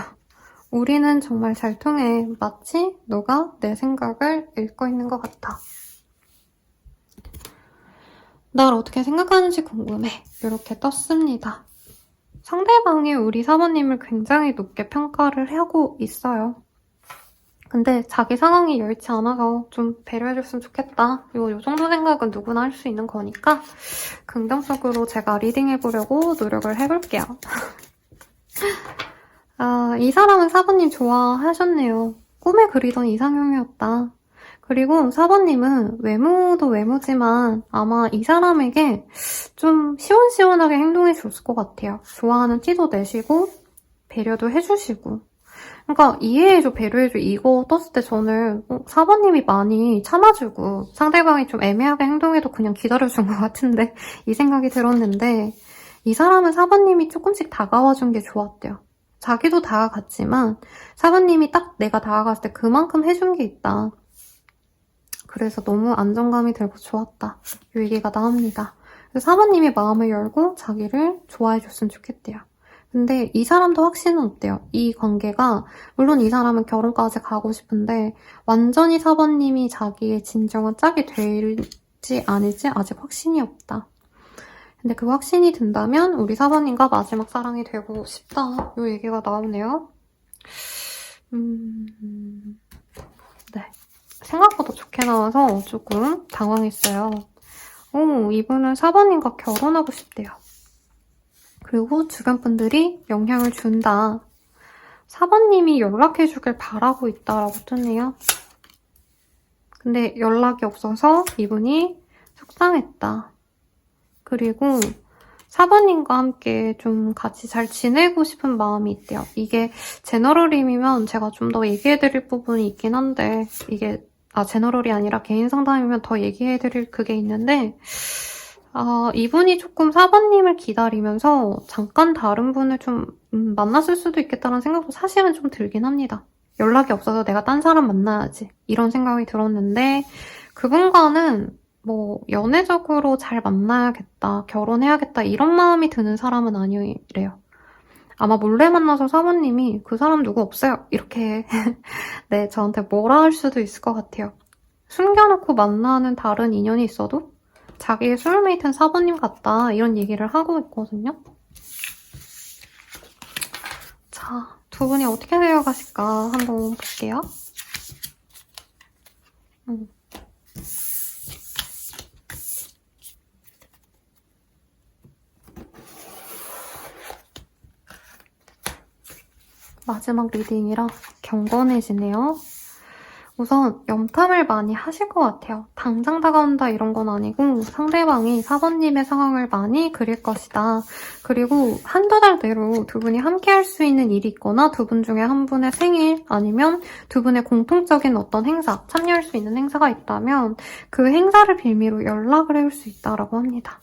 우리는 정말 잘 통해. 마치 너가 내 생각을 읽고 있는 것 같아. 날 어떻게 생각하는지 궁금해. 이렇게 떴습니다. 상대방이 우리 사모님을 굉장히 높게 평가를 하고 있어요. 근데 자기 상황이 여의치 않아서 좀 배려해줬으면 좋겠다. 요 정도 생각은 누구나 할 수 있는 거니까 긍정적으로 제가 리딩해보려고 노력을 해볼게요. 이 사람은 사부님 좋아하셨네요. 꿈에 그리던 이상형이었다. 그리고 사부님은 외모도 외모지만 아마 이 사람에게 좀 시원시원하게 행동해줬을 것 같아요. 좋아하는 티도 내시고 배려도 해주시고. 그러니까 이해해줘, 배려해줘 이거 떴을 때 저는 사부님이 많이 참아주고 상대방이 좀 애매하게 행동해도 그냥 기다려준 것 같은데 이 생각이 들었는데 이 사람은 사부님이 조금씩 다가와준 게 좋았대요. 자기도 다가갔지만 사부님이 딱 내가 다가갔을 때 그만큼 해준 게 있다. 그래서 너무 안정감이 들고 좋았다. 이 얘기가 나옵니다. 그래서 사모님이 마음을 열고 자기를 좋아해줬으면 좋겠대요. 근데 이 사람도 확신은 없대요. 이 관계가 물론 이 사람은 결혼까지 가고 싶은데 완전히 사모님이 자기의 진정한 짝이 될지 아닐지 아직 확신이 없다. 근데 그 확신이 든다면 우리 사모님과 마지막 사랑이 되고 싶다. 이 얘기가 나오네요. 네. 생각보다 좋게 나와서 조금 당황했어요. 이분은 사부님과 결혼하고 싶대요. 그리고 주변 분들이 영향을 준다. 사부님이 연락해주길 바라고 있다라고 뜨네요. 근데 연락이 없어서 이분이 속상했다. 그리고 사부님과 함께 좀 같이 잘 지내고 싶은 마음이 있대요. 이게 제너럴임이면 제가 좀 더 얘기해드릴 부분이 있긴 한데 이게 제너럴이 아니라 개인 상담이면 더 얘기해드릴 그게 있는데 이분이 조금 사부님을 기다리면서 잠깐 다른 분을 좀 만났을 수도 있겠다는 생각도 사실은 좀 들긴 합니다. 연락이 없어서 내가 딴 사람 만나야지 이런 생각이 들었는데 그분과는 뭐 연애적으로 잘 만나야겠다, 결혼해야겠다 이런 마음이 드는 사람은 아니래요. 아마 몰래 만나서 사모님이 그 사람 누구 없어요 이렇게 네, 저한테 뭐라 할 수도 있을 것 같아요. 숨겨놓고 만나는 다른 인연이 있어도 자기의 소울메이트는 사모님 같다 이런 얘기를 하고 있거든요. 자, 두 분이 어떻게 되어 가실까 한번 볼게요. 마지막 리딩이라 경건해지네요. 우선 염탐을 많이 하실 것 같아요. 당장 다가온다 이런 건 아니고 상대방이 사번님의 상황을 많이 그릴 것이다. 그리고 한두 달 내로 두 분이 함께 할 수 있는 일이 있거나 두 분 중에 한 분의 생일 아니면 두 분의 공통적인 어떤 행사, 참여할 수 있는 행사가 있다면 그 행사를 빌미로 연락을 해올 수 있다고 합니다.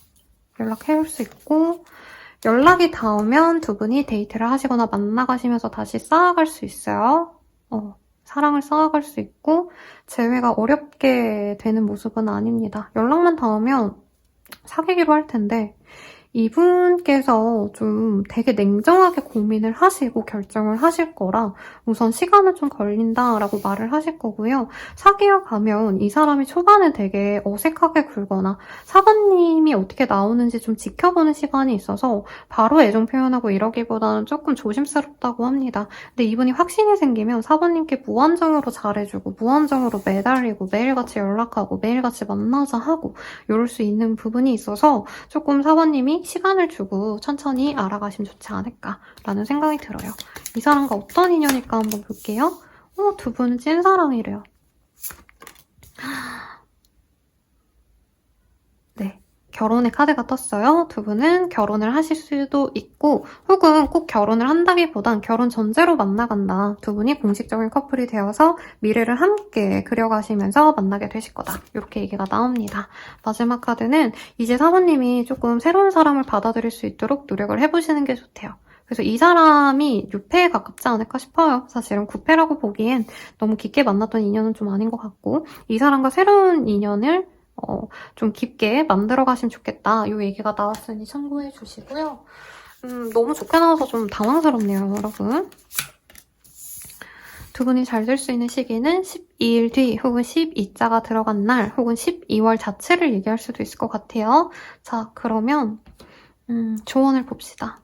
연락해올 수 있고 연락이 닿으면 두 분이 데이트를 하시거나 만나가시면서 다시 쌓아갈 수 있어요. 사랑을 쌓아갈 수 있고 재회가 어렵게 되는 모습은 아닙니다. 연락만 닿으면 사귀기로 할 텐데 이분께서 좀 되게 냉정하게 고민을 하시고 결정을 하실 거라 우선 시간은 좀 걸린다라고 말을 하실 거고요. 사귀어 가면 이 사람이 초반에 되게 어색하게 굴거나 사번님이 어떻게 나오는지 좀 지켜보는 시간이 있어서 바로 애정 표현하고 이러기보다는 조금 조심스럽다고 합니다. 근데 이분이 확신이 생기면 사번님께 무한정으로 잘해주고 무한정으로 매달리고 매일같이 연락하고 매일같이 만나자 하고 이럴 수 있는 부분이 있어서 조금 사번님이 시간을 주고 천천히 알아가시면 좋지 않을까라는 생각이 들어요. 이 사람과 어떤 인연일까 한번 볼게요. 두 분은 찐사랑이래요. 네, 결혼의 카드가 떴어요. 두 분은 결혼을 하실 수도 있고 혹은 꼭 결혼을 한다기보단 결혼 전제로 만나간다. 두 분이 공식적인 커플이 되어서 미래를 함께 그려가시면서 만나게 되실 거다. 이렇게 얘기가 나옵니다. 마지막 카드는 이제 사모님이 조금 새로운 사람을 받아들일 수 있도록 노력을 해보시는 게 좋대요. 그래서 이 사람이 6패에 가깝지 않을까 싶어요. 사실은 9패라고 보기엔 너무 깊게 만났던 인연은 좀 아닌 것 같고 이 사람과 새로운 인연을 좀 깊게 만들어 가시면 좋겠다. 이 얘기가 나왔으니 참고해 주시고요. 너무 좋게 나와서 좀 당황스럽네요, 여러분. 두 분이 잘 될 수 있는 시기는 12일 뒤 혹은 12자가 들어간 날 혹은 12월 자체를 얘기할 수도 있을 것 같아요. 자, 그러면 조언을 봅시다.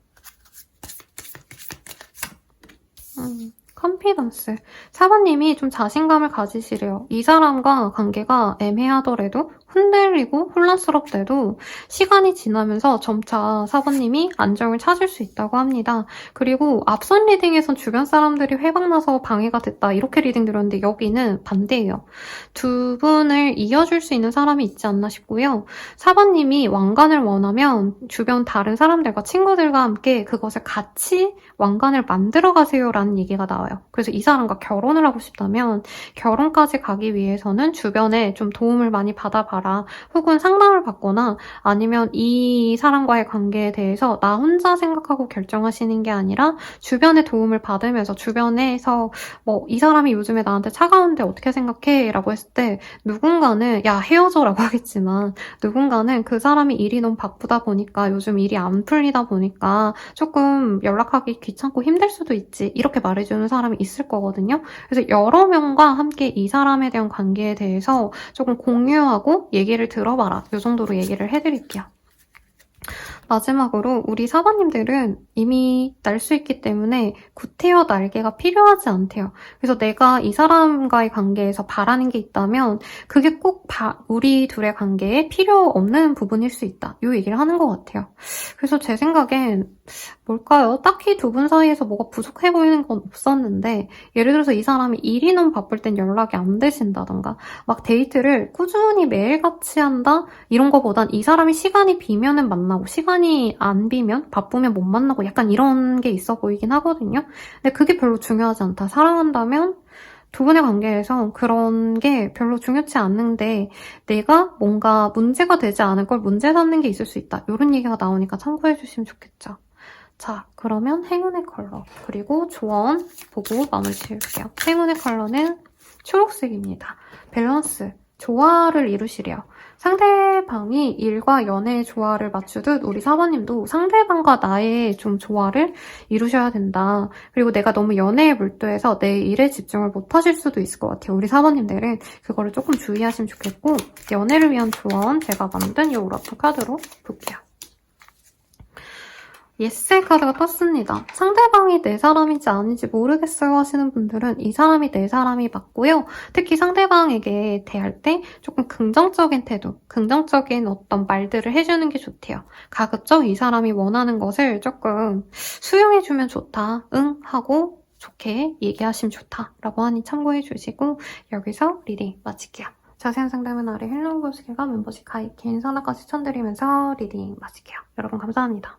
컨피던스. 사모님이 좀 자신감을 가지시래요. 이 사람과 관계가 애매하더라도 흔들리고 혼란스럽대도 시간이 지나면서 점차 사모님이 안정을 찾을 수 있다고 합니다. 그리고 앞선 리딩에선 주변 사람들이 회방나서 방해가 됐다 이렇게 리딩 드렸는데 여기는 반대예요. 두 분을 이어줄 수 있는 사람이 있지 않나 싶고요. 사모님이 왕관을 원하면 주변 다른 사람들과 친구들과 함께 그것을 같이 왕관을 만들어 가세요라는 얘기가 나와요. 그래서 이 사람과 결혼을 하고 싶다면 결혼까지 가기 위해서는 주변에 좀 도움을 많이 받아봐라. 혹은 상담을 받거나 아니면 이 사람과의 관계에 대해서 나 혼자 생각하고 결정하시는 게 아니라 주변의 도움을 받으면서 주변에서 이 사람이 요즘에 나한테 차가운데 어떻게 생각해? 라고 했을 때 누군가는 야 헤어져 라고 하겠지만 누군가는 그 사람이 일이 너무 바쁘다 보니까 요즘 일이 안 풀리다 보니까 조금 연락하기 귀찮고 힘들 수도 있지 이렇게 말해주는 사람이 있을 거거든요. 그래서 여러 명과 함께 이 사람에 대한 관계에 대해서 조금 공유하고 얘기를 들어봐라. 이 정도로 얘기를 해드릴게요. 마지막으로 우리 사관님들은 이미 날 수 있기 때문에 구태여 날개가 필요하지 않대요. 그래서 내가 이 사람과의 관계에서 바라는 게 있다면 그게 꼭 우리 둘의 관계에 필요 없는 부분일 수 있다. 이 얘기를 하는 것 같아요. 그래서 제 생각엔 뭘까요? 딱히 두 분 사이에서 뭐가 부족해 보이는 건 없었는데 예를 들어서 이 사람이 일이 너무 바쁠 땐 연락이 안 되신다던가 막 데이트를 꾸준히 매일같이 한다? 이런 거보단 이 사람이 시간이 비면은 만나고 시간이 안 비면 바쁘면 못 만나고 약간 이런 게 있어 보이긴 하거든요. 근데 그게 별로 중요하지 않다. 사랑한다면 두 분의 관계에서 그런 게 별로 중요치 않는데 내가 뭔가 문제가 되지 않을 걸 문제 삼는 게 있을 수 있다. 이런 얘기가 나오니까 참고해 주시면 좋겠죠. 자, 그러면 행운의 컬러 그리고 조언 보고 마무리 지을게요. 행운의 컬러는 초록색입니다. 밸런스. 조화를 이루시래요. 상대방이 일과 연애의 조화를 맞추듯 우리 사모님도 상대방과 나의 좀 조화를 이루셔야 된다. 그리고 내가 너무 연애에 몰두해서 내 일에 집중을 못 하실 수도 있을 것 같아요. 우리 사모님들은 그거를 조금 주의하시면 좋겠고, 연애를 위한 조언 제가 만든 이 오라프 카드로 볼게요. 예스 카드가 떴습니다. 상대방이 내 사람인지 아닌지 모르겠어요 하시는 분들은 이 사람이 내 사람이 맞고요. 특히 상대방에게 대할 때 조금 긍정적인 태도, 긍정적인 어떤 말들을 해주는 게 좋대요. 가급적 이 사람이 원하는 것을 조금 수용해주면 좋다, 응 하고 좋게 얘기하시면 좋다라고 하니 참고해 주시고, 여기서 리딩 마칠게요. 자세한 상담은 아래 헬로우 보시기가 멤버십 가입 개인 상담까지 추천드리면서 리딩 마칠게요. 여러분 감사합니다.